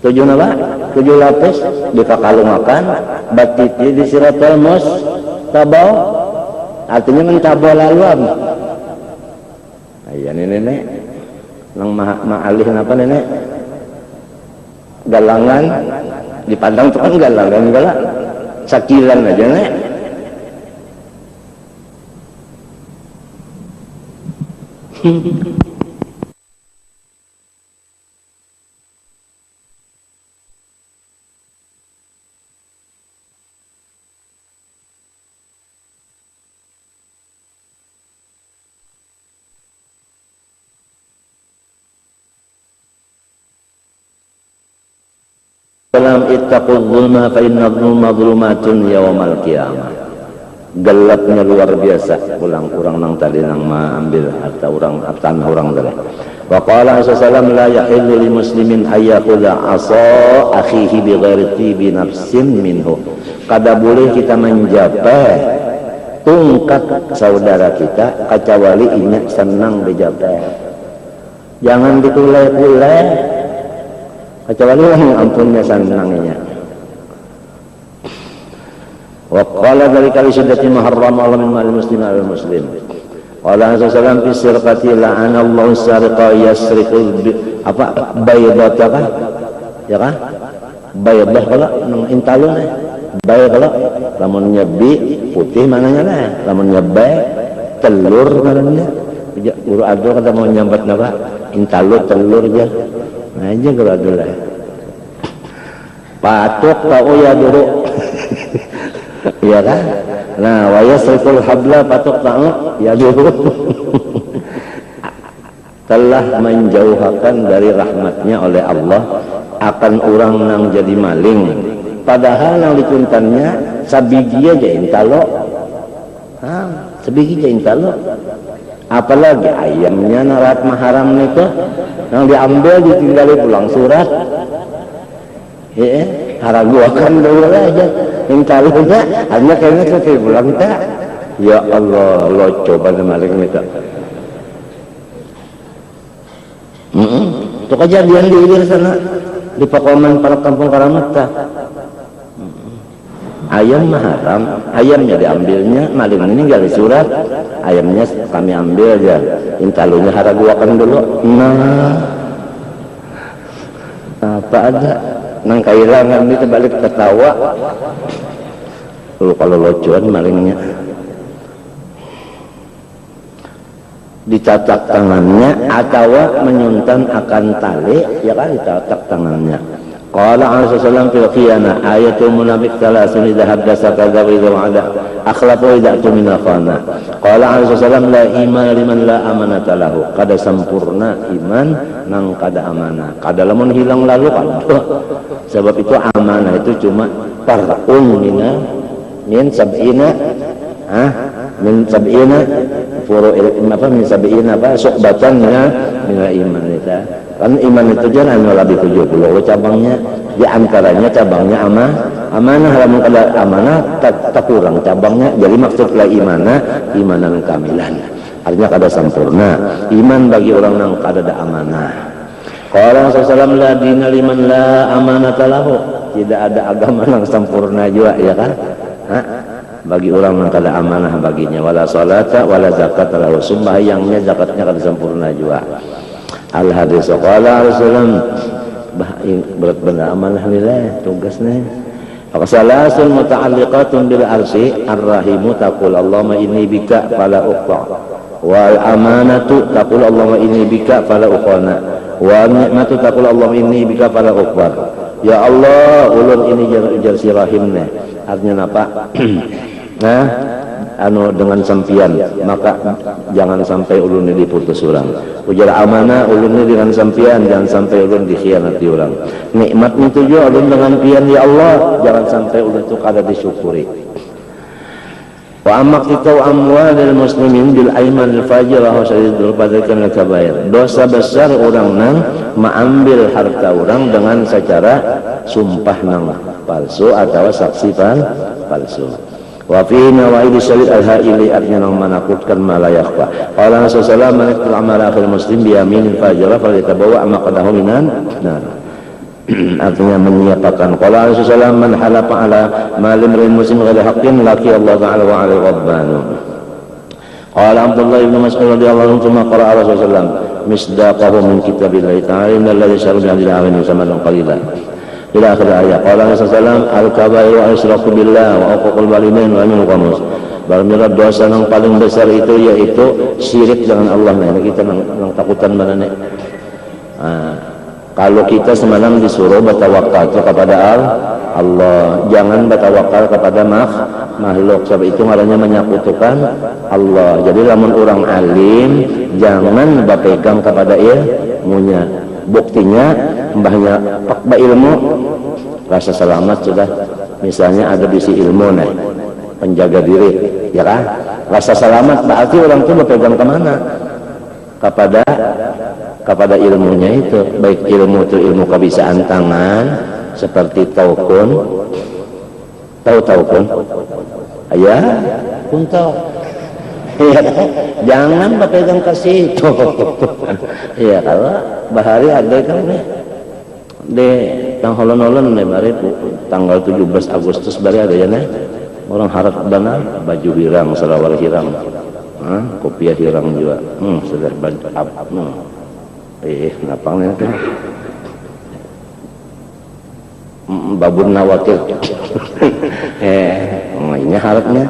apa? 7 lapis dikakalungakan batiti di siratal mus tabau artinya mentabau laluan. Iya nenek nang ma'alih apa nenek galangan dipandang tuh kan galangan galak sakilan aja nek. Dalam ittaqul zulma fa inna zulma zulumatun yaumal qiyamah. Gelapnya luar biasa kurang nang tadi nang ambil harta orang tanah orang tadi. Wa qala sallallahu la yahillu lil muslimin ayyakula asa akhihi bi ghairi tibi nafsin minhu. Kada boleh kita menjapai tungkat saudara kita kecuali ingat senang dijapai. Jangan ditulai-tulai kecuali yang ampunnya senangnya. Wa qala dari kali sunnati muharram Allah min mal muslim al muslim. Qala sallallahu fi sirqati la'ana Allah sariqa yasriqul apa baydata kan? Ya kan? Baydah kalau nang intalun baydah kalau lamun nyebi putih mananya lah, lamun nyebe telur namanya. Guru ado kata mau nyambat napa? Intalu telur aja. Nah aja guru ado lah. Patuk kau ya dulu. Iya kan? Nah, wa yasriful habla patuk ta'u ya dulu. Telah menjauhkan dari rahmatnya oleh Allah akan orang yang jadi maling. Padahal yang dikuntannya sabigi aja intalo. Sabigi aja intalo. Apalagi ayamnya narat maharam itu yang diambil ditinggali pulang surat. Ya, haraguakan dulu aja. Intalunya hanya kayaknya selesai pulang tak. Ya Allah, lo coba maling itu. Itu kejadian di ilir sana di Pakoman para kampung Karamat tak. Ayam mah haram, ayamnya diambilnya, maling ini gali surat, ayamnya kami ambil aja, intalunya haraguakan dulu. Nah, apa ada nang kailangan itu balik ketawa. Lu kalau locuan malingnya dicatak tangannya atau menyuntan akan tali, ya kan dicatak tangannya. Qala alaihi wasallam fil khiyana ayatul munafiq thalathun idza haddasa kadza wa idza wa'ada akhlafa wa idza tumina khana. Qala alaihi wasallam la iman liman la amanata lahu. Kada sempurna iman nang kada amanah. Kada lamun hilang lalu kan. Sebab itu amanah itu cuma far'un min sab'ina min sab'ina furu'il apa min sab'ina apa suqbatan min iman itu. Kan iman itu jangan lebih 70 cabangnya, di antaranya cabangnya amanah, lamun kada amanah tak kurang cabangnya. Jadi maksudlah imanan kamilan. Artinya kada sempurna iman bagi orang yang kada ada amanah. Qala Rasulullah la dina liman la amanata lahu. Tidak ada agama yang sempurna juga, ya kan? Bagi orang yang kada amanah baginya, wala salata wala zakat lahu. Sembahyangnya zakatnya kada sempurna juga. Al-hadis qala Rasulullah berat benar amanah nilai tugasnya. Salasun muta'alliqatun bil arsi ar-rahimu taqul Allahumma inni bika fala uqta wal amanatu taqul Allahumma inni bika fala uqana wa ni'matu taqul Allahumma inni bika fala uqbar. Ya Allah ulun ini jar si rahimnya. Artinya apa? Nah dengan sampian maka jangan sampai ulun ini diputus orang. Ujar amanah ulun ini dengan sampian, jangan sampai ulun dikhianati orang. Nikmat itu juga ulun dengan pian ya Allah, jangan sampai ulun itu kada disyukuri. Wa amaqtu amwalil muslimin bil aiman al fajirah wa syadidul fadhikan al kabair. Dosa besar orang nang mengambil harta orang dengan secara sumpah nang palsu atau saksi palsu. Wa fi nawaid syar'i al-ha'ili artinya yang menakutkan malayakwa. Qala Rasulullah man yaqtul amala akhir muslim bi yamin fajra falitabawa maqadahu minan nar. Artinya menyiapkan. Qala Rasulullah man halafa ala malim muslim ghairi haqqin laqi Allah ta'ala wa 'ala rabbanu. Qala Abdullah bin Mas'ud radhiyallahu anhu thumma qara'a Rasulullah misdaqahu min kitabillahi ta'ala innal ladzi syar'a bi al-'amin samanan qalila. Ila akhir ayat. Qala Rasulullah al-kabairu wa asyraku billah wa uququl walidain wa minul qamus. Barangkali dosa yang paling besar itu yaitu syirik dengan Allah. Nah, kita nang takutan mana nih? Kalau kita semalam disuruh bertawakal kepada Allah, jangan bertawakal kepada makhluk. Sebab itu ngarannya menyekutukan Allah. Jadi lamun orang alim jangan berpegang kepada ilmunya. Buktinya mbahnya pakba ilmu rasa selamat sudah. Misalnya ada bisi ilmu nih penjaga diri, ya kan? Rasa selamat berarti orang itu berpegang kemana? Kepada ilmunya itu, baik ilmu itu ilmu kebisaan tangan seperti taukun, tahu taukun, ya, kuntal. Ya, jangan berpegang ke situ. Ya kalau bahari ada kan nih di tangholon-holon nih bari tanggal 17 Agustus bari ada ya nih orang harap dana baju hirang selawar hirang, kopiah hirang juga, sudah baju napang nih kan babun nawakil ini harapnya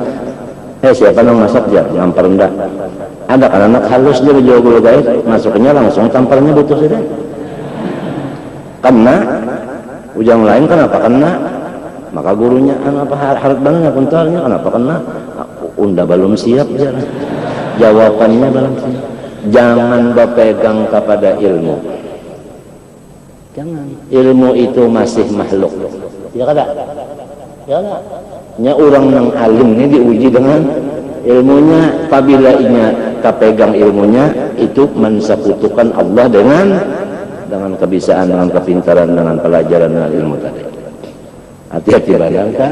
Siapa yang masak dia ngampar enggak? Ada kan anak halus dia jauh dulu guys, masuknya langsung tamparnya butuh saja. Kena, ujang lain kenapa kena? Maka gurunya apa harap banget kuntarnya kenapa kena? Unda belum siap ya. Jawabannya belum siap. Jangan berpegang kepada ilmu. Jangan. Ilmu itu masih makhluk. Ya kada? Ya kada? Nya orang yang alim ini diuji dengan ilmunya. Apabila inya kapegang ilmunya, itu mensekutukan Allah dengan kebisaan, dengan kepintaran, dengan pelajaran, dengan ilmu tadi. Hati-hati barangka.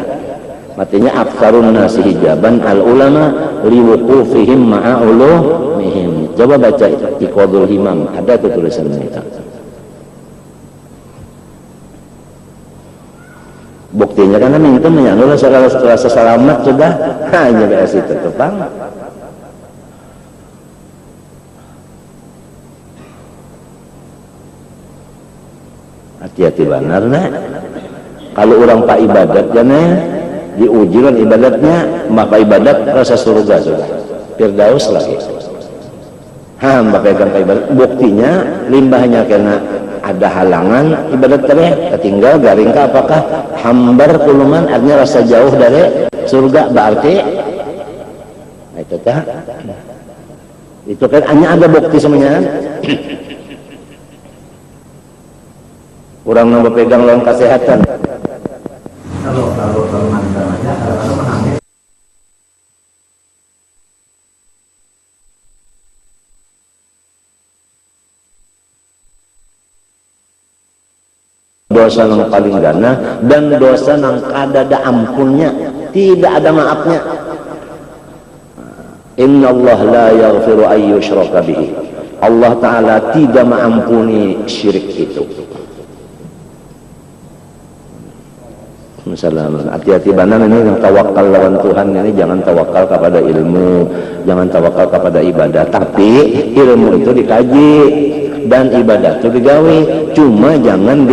Matinya aktsarun nasi hijaban al ulama liwuqufihim ma'a ulumihim. Coba baca Iqadul Himam, ada tuh tulisan itu. Buktinya kan itu menyangkut rasa selamat sudah hanya beres itu tepang. Hati-hati benar nah. Kalau orang pak ibadat jana diuji kan ibadatnya, pak ibadat rasa surga sudah. Firdaus lagi. Mbak pegang pak ibadat. Buktinya limbahnya kena ada halangan ibadat tadi ketinggal garing ka apakah hambar kuluman artinya rasa jauh dari surga berarti itu tah itu kan hanya ada bukti semuanya. Orang yang berpegang lawan kesehatan kalau mantan aja kalau menangis dosa yang paling gana dan dosa yang kadada ampunnya, tidak ada maafnya. Innallaha la yaghfiru an yushraka bihi. Allah Ta'ala tidak mengampuni syirik itu. Misalnya hati-hati banget ini yang tawakal lawan Tuhan ini, jangan tawakal kepada ilmu, jangan tawakal kepada ibadah, tapi ilmu itu dikaji dan ibadah itu digawe, cuma jangan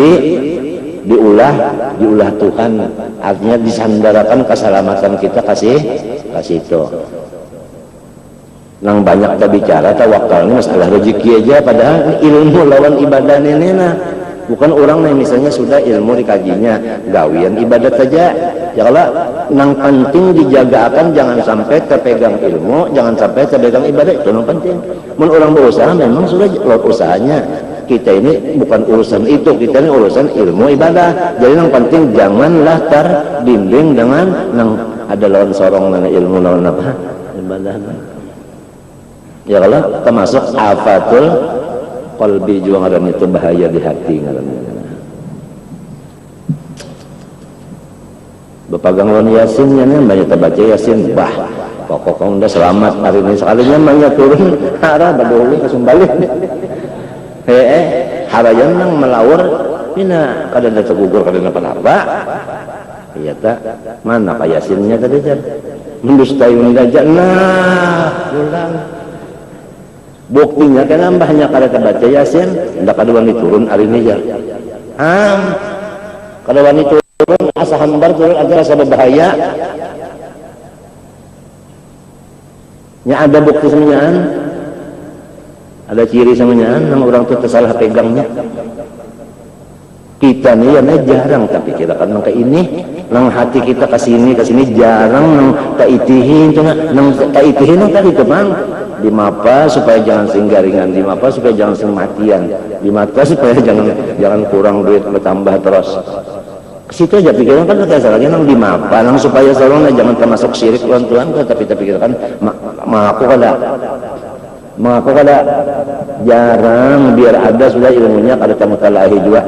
diulah Tuhan, artinya disandarakan keselamatan kita kasih itu. Nang banyak kita bicara tawakal ini masalah rezeki aja, padahal ilmu lawan ibadah ini nah. Bukan orang yang misalnya sudah ilmu dikajinya, gawian ibadat saja. Ya kalau nang penting dijagakan, jangan sampai terpegang ilmu, jangan sampai terpegang ibadat, itu yang penting. Mun orang berusaha memang sudah lot usahanya. Kita ini bukan urusan itu, kita ini urusan ilmu ibadah. Jadi yang penting janganlah terbimbing dengan nang ada lawan sorong dengan ilmu lawan apa? Ibadah. Ya kalau termasuk afatul qalbi juga ngaran itu bahaya di hati ngaran. Bepagang lawan Yasin nya banyak terbaca Yasin, bah pokoknya udah selamat hari ini sekalinya banyak turun hara baduli kasumbalik. Harayan nang melawur pina kadang tergugur kadang apa. Iya tak mana Pak Yasinnya tadi kan mendustayun aja nah pulang. Buktinya kan mbahnya kada terbaca Yasin, ndak kada wani turun hari ini ya. Kada wani turun asa hambar turun aja rasa berbahaya. Nya ada bukti semuanya. Ada ciri semuanya nang orang tuh tersalah pegangnya. Kita nih ya jarang, tapi kita kan nang ini nang hati kita ke sini jarang nang taitihin tuh nang taitihin tadi itu Bang. Di mapa supaya jangan singgaringan, di mapa supaya jangan sing matian, di mata supaya jangan kurang duit bertambah terus. Kesitu aja pikiran kan kita salahnya nang di mapa nang supaya salahnya jangan termasuk syirik lawan Tuhan, tapi kita kan mengaku kada jarang biar ada sudah ilmunya kada tamu talahi juga.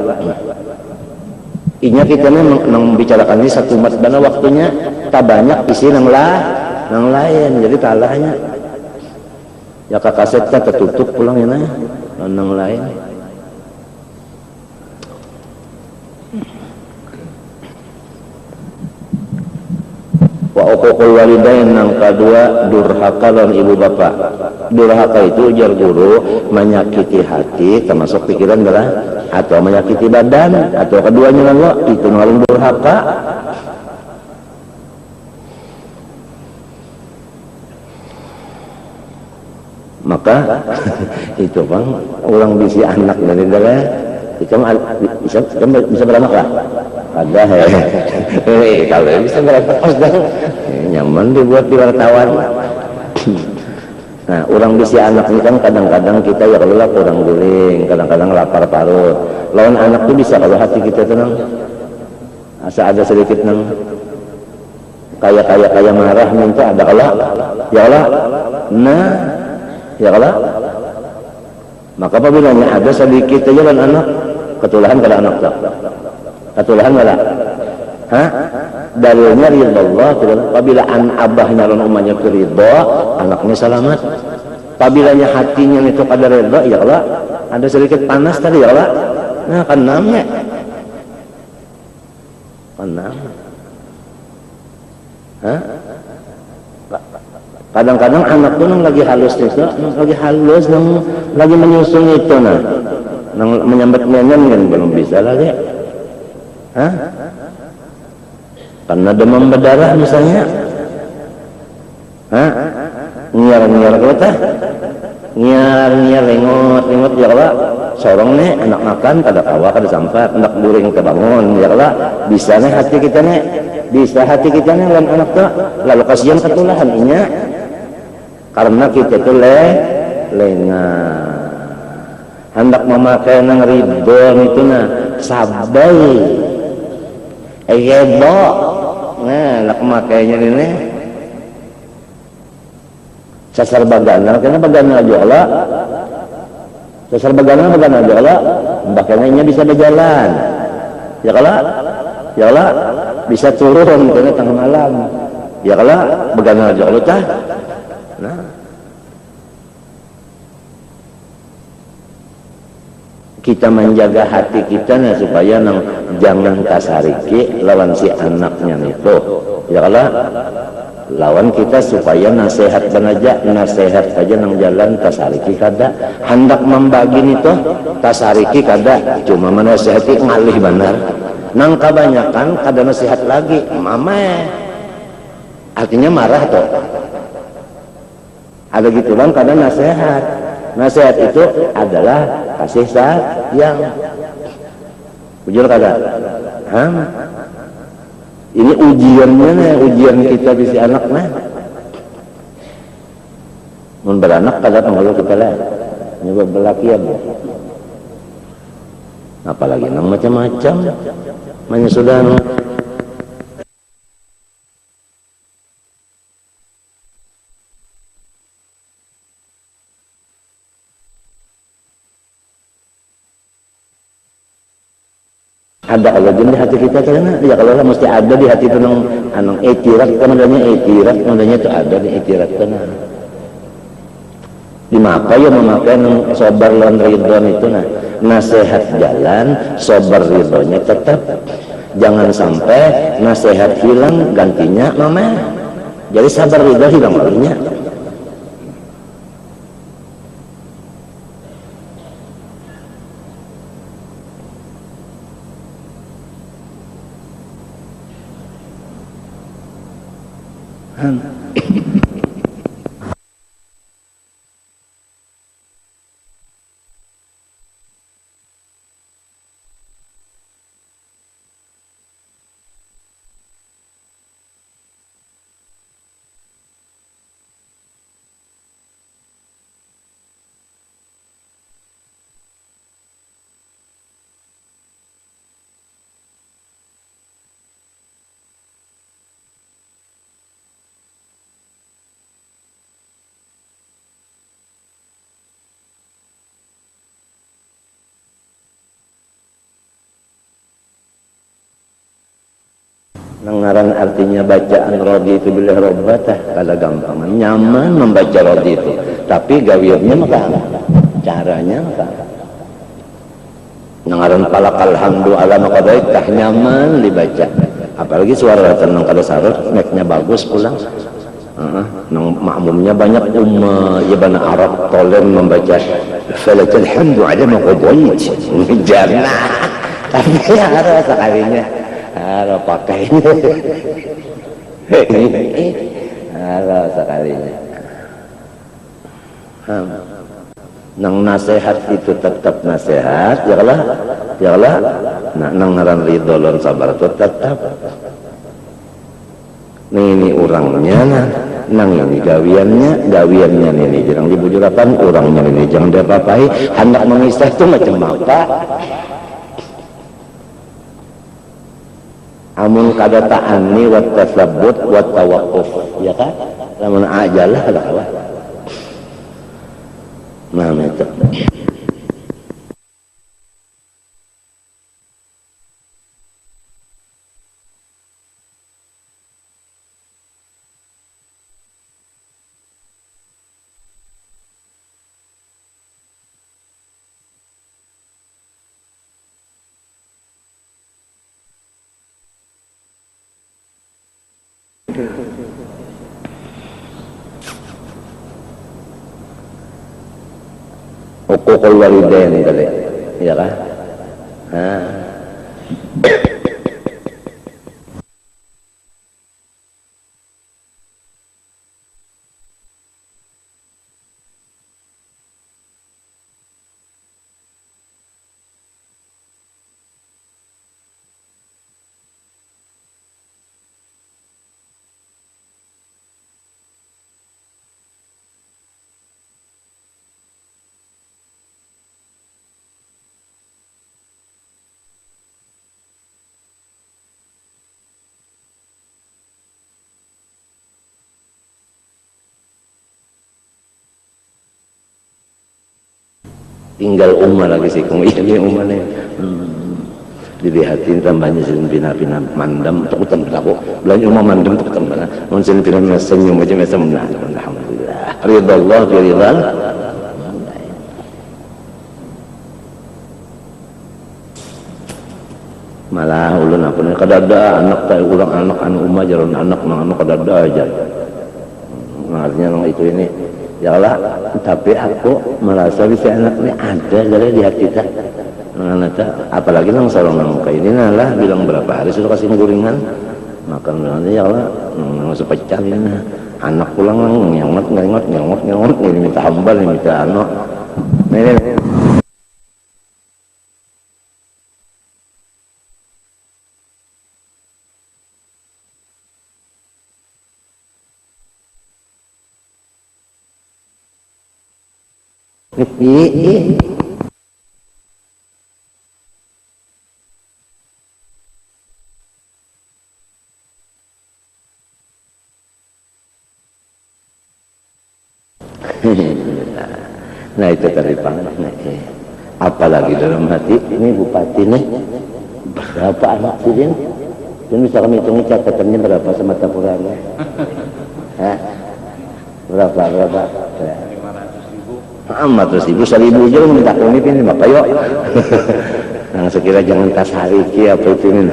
Inya kita nang membicarakan ini satu masdana waktunya tak banyak isi nang lain jadi talahnya. Ya kasetnya tertutup pulang ya nang lain. Wa uququl walidain nang kedua durhaka lawan ibu bapak. Durhaka itu ujar guru menyakiti hati termasuk pikiran adalah atau menyakiti badan atau keduanya Allah itu ngalung durhaka. Maka itu bang, orang bisi anak dari dalam bisa beranak lah. Ada kalau bisa beranak nyaman dibuat di wartawan. Nah, orang bisi anak ini kan kadang-kadang kita ya kalau kurang guling, kadang-kadang lapar parut. Lawan anak tuh bisa kalau hati kita tenang, asa ada sedikit nang kayak marah minta ada kalau ya Allah, nah ya Allah. Maka apabila ada sedikit aja kan anak ketulahan pada anak tak, ketulahan pada, dalilnya ridha Allah. Apabila abahnya dan umahnya itu ridha, anaknya selamat. Apabila hatinya itu pada ridha, ya Allah, ada sedikit panas tadi ya Allah, nah kan namanya, kan namanya. Kadang-kadang anak tuh lagi halus itu, lagi halus, lagi menyusun itu, menyambat-nyanyian kan belum bisa lagi, karena demam berdarah misalnya, nyiar kota, nyiar lengot ya Allah, sorong nih anak makan kada kawa kada sampat, anak guring kebangun ya Allah, bisa nih hati kita nih, bisa hati kita nih lawan anak tuh, lalu kasihan ketulahan inya. Karena kita itu lengah hendak memakai nang ridho itu sabai ego nak memakainya ini sasar bagana karena bagana jola sasar bagana jola makanya bisa berjalan ya kalau bisa turun karena tengah malam ya kalau bagana jola tah. Nah, kita menjaga hati kita supaya jangan kasariki lawan si anaknya itu ya kalau lawan kita supaya nasihat saja nang jalan tasariki kada hendak membagi itu tasariki kada cuma menasihati ngalih benar nang kebanyakan kada nasihat lagi mama artinya marah tuh. Ada gitu bang, karena nasihat itu adalah kasih sayang. Jujur kada? Ini ujiannya ujian kita bisi anak mun beranak kada pengaruh kita lah. Nyoba belaki ya bu. Apalagi nang macam-macam, sudah ada kalau di hati kita karena ya kalau mesti ada di hati itu nang etirat namanya itu ada di etirat kana di maka ya memakai nang sabar lawan ridho itu nasihat jalan sabar ridhonya tetap jangan sampai nasihat hilang gantinya mama jadi sabar ridho hilang lalunya. Ngaran artinya bacaan rodi itu bila robbatah kada gampang nyaman membaca rodi itu tapi gawirnya maka caranya maka ngaran palakal hamdu ala maqadaik tah nyaman dibaca apalagi suara tenang kada sarut neknya bagus pulang nang makmumnya banyak ya bana Arab tolen membaca falakal hamdu ala maqadaik jannah tapi ada sekalinya ada pakainya ada sekalinya Nang nasihat itu tetap nasihat, ya lah. Nah, nang ngaran ridho lan sabar itu tetap. Ini orangnya, nang ini gawiannya ini jangan dibujurakan, orangnya ini jangan diapa-apai. Hendak memisah itu macam apa? Amun kada ta'anni wa tasabbut wa tawaqquf, ya kan? Lamun ajalah lah. Nah, itu. Uququl walidain tadi, ya kan? Tinggal umma lagi sih, ini umane dilihatin tambahnya sih pina mandam tak utam berlaku belanja umma mandam tak utam berlaku mungkin pina senyum aja macam mana. Alhamdulillah ridha Allah ridha malah ulun apa nih kadada anak tak ulang anak anu umma jalan anak kadada aja artinya nang itu ini ya Allah, tapi aku merasa bisa anak ini ada dari di hati kita. Apalagi nang sarong nang kayak ini lah bilang berapa hari sudah kasih gorengan makan nanti ya Allah nang sepecah ini nah anak pulang nang nyangot ini minta hambal ini minta anak nah itu tadi apalagi dalam hati ini bupati nih berapa anak sih dan bisa kami hitung catatannya berapa semata puranya berapa 500.000 1.000 aja minta pemimpin ini bapak yuk nah sekira jangan tas hari apa itu ini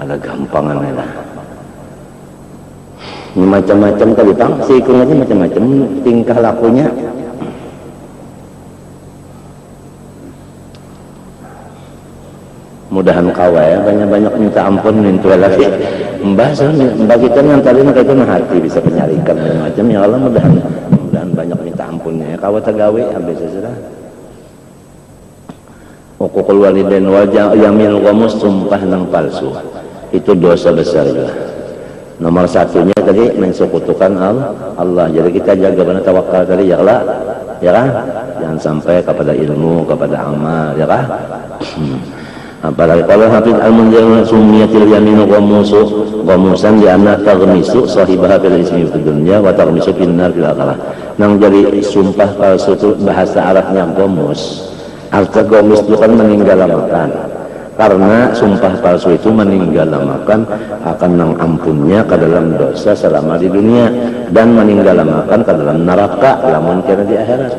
ada gampangan lah ini macam-macam kali bang sikung aja macam-macam tingkah lakunya mudahan kawai ya banyak-banyak minta ampun minta lagi mbah kita yang tadi mereka itu hati bisa penyarikan macam ya Allah mudahan banyak minta ampunnya ya kawat gawe habis sudah uququl walidain wa yaminul ghamus sumpah nang palsu itu dosa besar juga nomor satunya tadi mensekutukan Allah jadi kita jaga benar tawakal tadi ya kan jangan sampai kepada ilmu kepada amal ya kan apalagi kalau Hafidz Al-Munzir sumiyatil yaminu ghamusan li anna taghmisu sahibaha fil ismi fid dunya wa taghmisu fin nar fil akhirah nang jadi sumpah palsu itu bahasa Arabnya ghamus artinya ghamus itu kan meninggalamakan karena sumpah palsu itu meninggalamakan akan nang ampunnya ke dalam dosa selama di dunia dan meninggalamakan ke dalam neraka lamun kena di akhirat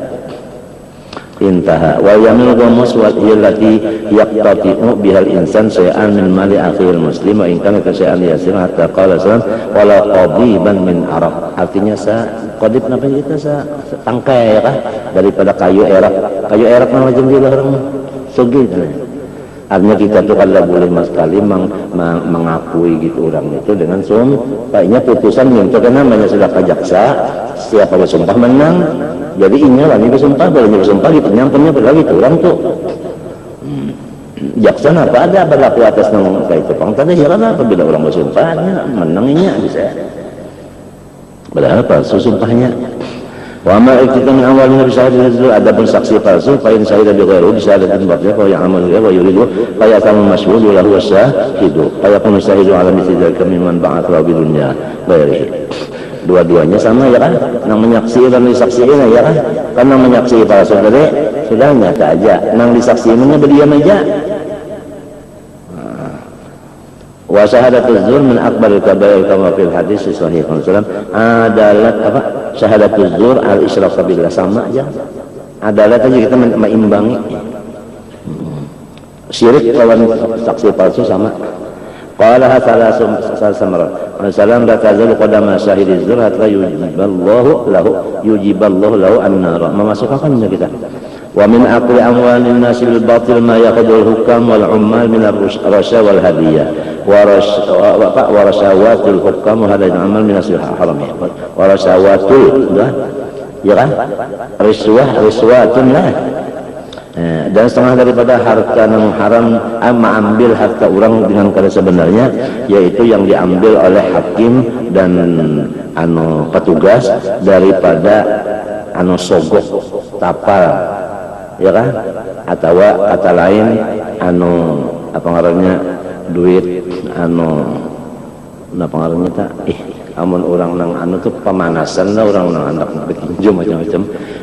intaha wa yamil ghamus wa allati yaqtati'u bihal insan syai'an min mali akhil muslim wa in kana syai'an yasir hatta qala sallam wala qadiban min araq artinya qadib napa kita tangkai ya kah daripada kayu erak nama jeung di orang sugi Artinya kita tuh kalau boleh sekali mengakui gitu orang itu dengan sumpahnya putusan itu karena namanya sudah jaksa, siapa bersumpah menang. Jadi inilah ini bersumpah, boleh bersumpah gitu, nyampenya berlagi gitu orang tuh. Jaksa apa ada berlaku atas nama kayak itu pangtanda ya kan apabila orang bersumpahnya menangnya bisa. Padahal palsu sumpahnya. Wa ma iktikan min awalina bisyahadatin ada bersaksi palsu fa in syahida bi ghairi bisyahadatin batil fa ya'malu wa yuridu fa ya'tamu mashhud wa lahu syahidu fa yakunu shahidu ala mithli dzalika mimman ba'atha bi dunya ghairihi. Dua-duanya sama ya kan, nang menyaksi dan disaksiin ya kan, kan nang menyaksi palsu tadi sudah nyata aja, nang disaksiinnya berdiam aja. Wa syahadatuz zur min akbaril kabair kama fil hadis sahih Rasulullah adalah apa syahadatuz zur al isyrak billah sama aja adalah aja kita meimbangi syirik lawan saksi palsu sama qala hasalah samar salam la tazalu qadama syahidiz zur hatta yujiballahu lahu an-nar memasukkannya kita wa min aqli amwalin nasi bil batil ma yaqdul hukam wal ummal min ar-rasha wal hadiyah wa rashawatul hukam hada amal min asil haram wa rashawatul ya kan riswatun lah dan setengah daripada harta yang haram mengambil harta orang dengan kada sebenarnya yaitu yang diambil oleh hakim dan petugas daripada sogok tapal ya kan atau kata lain apa ngarannya duit pengaruhnya tak amun orang nang tuh pemanasan lah orang nang anak bertinju macam-macam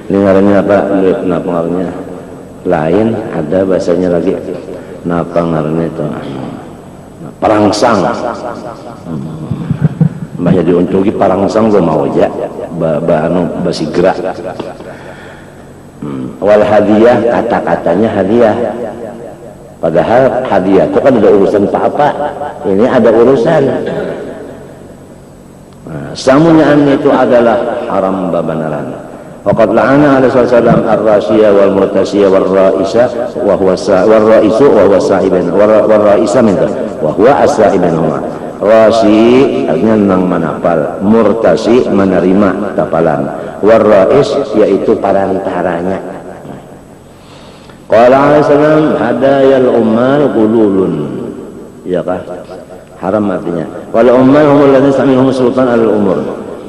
ini ngarannya apa pengaruhnya lain ada bahasanya lagi pengaruhnya itu perangsang mbahnya diuntungi perangsang gue mau aja basi gerak wal hadiah kata-katanya hadiah padahal hadiah itu kan ada urusan apa ini ada urusan samunyaan itu adalah haram babanaran waqad la'ana alaihi wasallam ar-rasiyah wal murtasiyah wal ra'isa wa huwa wal ra'isu wa huwa sahiban wal ra'isa minta wa huwa as-sahiban rasi artinya nang manapal murtasi menerima tapalan wal ra'is yaitu parantaranya. Qala alaihi salam hadayal ummal gululun ya kah haram artinya wal ummal humul ladzina sami'hum sultan al umur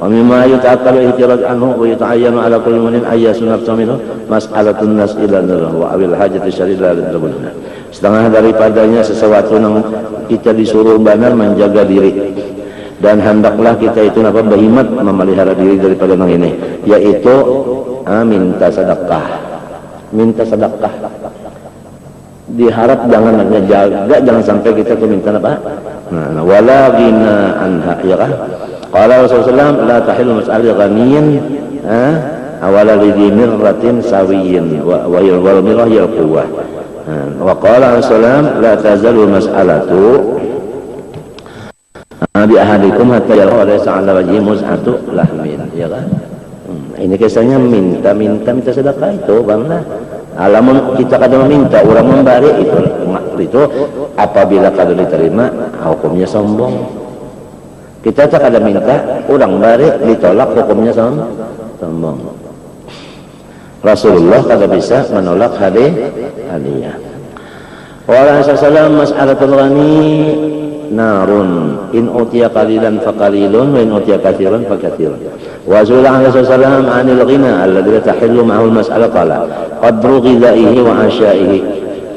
wa mimma yuta'aqqalu ihtiraj anhu wa yuta'ayyanu ala kulli mu'min ayyasun nafsaminu mas'alatun nas ila nurah wa abil hajati syarida lidrubuna setengah daripadanya sesuatu yang kita disuruh benar menjaga diri dan hendaklah kita itu berhimmat memelihara diri daripada yang ini yaitu minta sedekah diharap jangan jaga jangan sampai kita tuh minta apa wala gina anha ya kan qala Rasulullah la tahillu mas'al ghaniyin awala lidimiratin sawiyin wal mirah yalquwa wa qala Rasulullah la tazalu mas'alatu bi ahadikum hatta yara laysa 'ala wajhi mus'atu lahmin ya kan ini kisahnya minta sedekah itu banglah alamun kita kadang meminta orang memberi itu apabila kadang diterima hukumnya sombong kita tak ada minta orang beri ditolak hukumnya sombong Rasulullah kada bisa menolak hadiah wa sallallahu mas'alatul ghani narun in utiya qalilan faqalilun wa in utiya katsiran fakatsirun wa sallallahu alaihi wasallam 'anil ghina alladhi tahillu ma'ahu al-mas'ala qala qadru ghidaihi wa ashaihi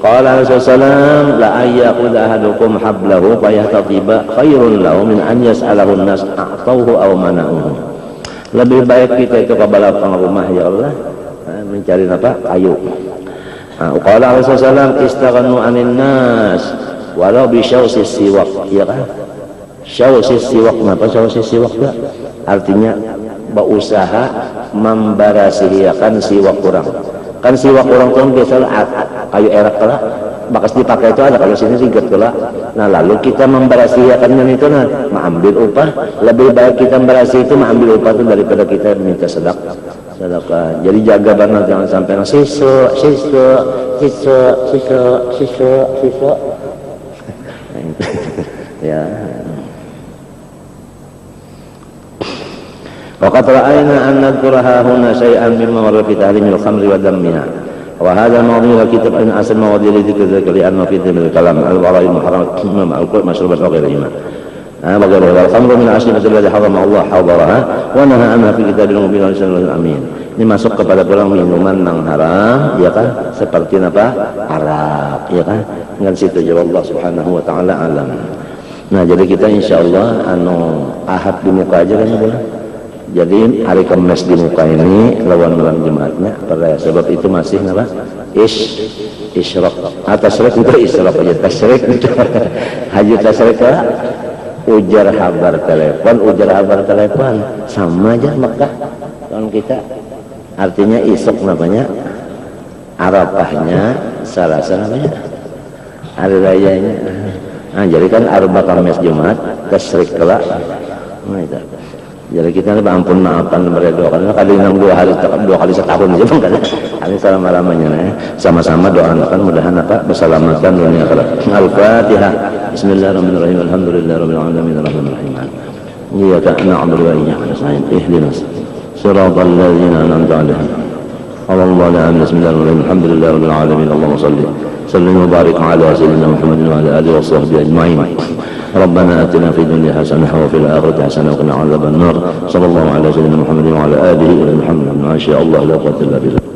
qala sallallahu la ayakhudha ahadukum hablahu fayahtatiba khairun lahu min an yas'alahu an-nas a'tauhu aw mana'uhu lebih baik kita itu kepada rumah ya Allah mencari apa kayu qala sallallahu istaghnu 'anil nas walau bisyausis siwak ya kan syausis siwak kenapa syausis siwak ya? Artinya berusaha membarasihiakan siwak kurang kan siwak kurang itu biasa kayu erak lah bakas dipakai itu ada kalau sini singkat lah nah lalu kita membarasihiakannya itu mengambil upah lebih baik kita membarasi itu mengambil upah itu daripada kita minta sedekah sedekah. Jadi jaga benar jangan sampai sisa ya. Waqad ra'ayna an nadhkuraha huna syai'an mimma marra fi tahrimil khamri wa dammiha. Wa hadha mawdu'u kitab in asal mawadi' dzikr li'anna fi dhil kalam al-wara'i muharramat al-qul mashrubat wa ghairihima. Bagaimana al-khamru min asli allati harrama Allah hadaraha wa nahaa anha fi kitabil mubin al amin. Ini masuk kepada pulang minuman yang haram, ya kan? Seperti apa? Arak, ya kan? Dengan situ jawab Allah Subhanahu wa taala alam. Nah, jadi kita insyaallah ahad di muka aja kan boleh. Jadi hari Kamis di muka ini lawan malam Jumatnya pada sebab itu masih apa? Isyraq. Tasyrek itu isyraq aja tasyrek. Haji tasyrek ujar kabar telepon sama aja Mekah tahun kita. Artinya isok namanya, Arafahnya, Selasa namanya, hari rayanya. Nah, jadi kan Arba Kamis Jumat, tasrik kelak. Nah itu. Jadi kita ini ampun maafkan mereka doakan. Kali 2 kali setahun aja bang kan. Kali selama-lamanya sama-sama doakan mudahan berselamatan dunia akhirat. Al-Fatihah. Bismillahirrahmanirrahim. Alhamdulillahirabbil alamin arrahmanir rahim. Iyyaka na'budu wa iyyaka nasta'in. Ihdinas siratal ladzina an'amta 'alaihim. Allahumma la ilaha illa anta alhamdulillahirabbil alamin. Allahumma salli wa barik ala sayyidina Muhammadin wa ala alihi wa sahbihi ajma'in. ربنا آتنا في الدنيا حسنة وفي الآخرة حسنة وقنا عذاب النار صلى الله على سيدنا محمد وعلى آله وصحبه وسلم. ما شاء الله لا قوة إلا بالله.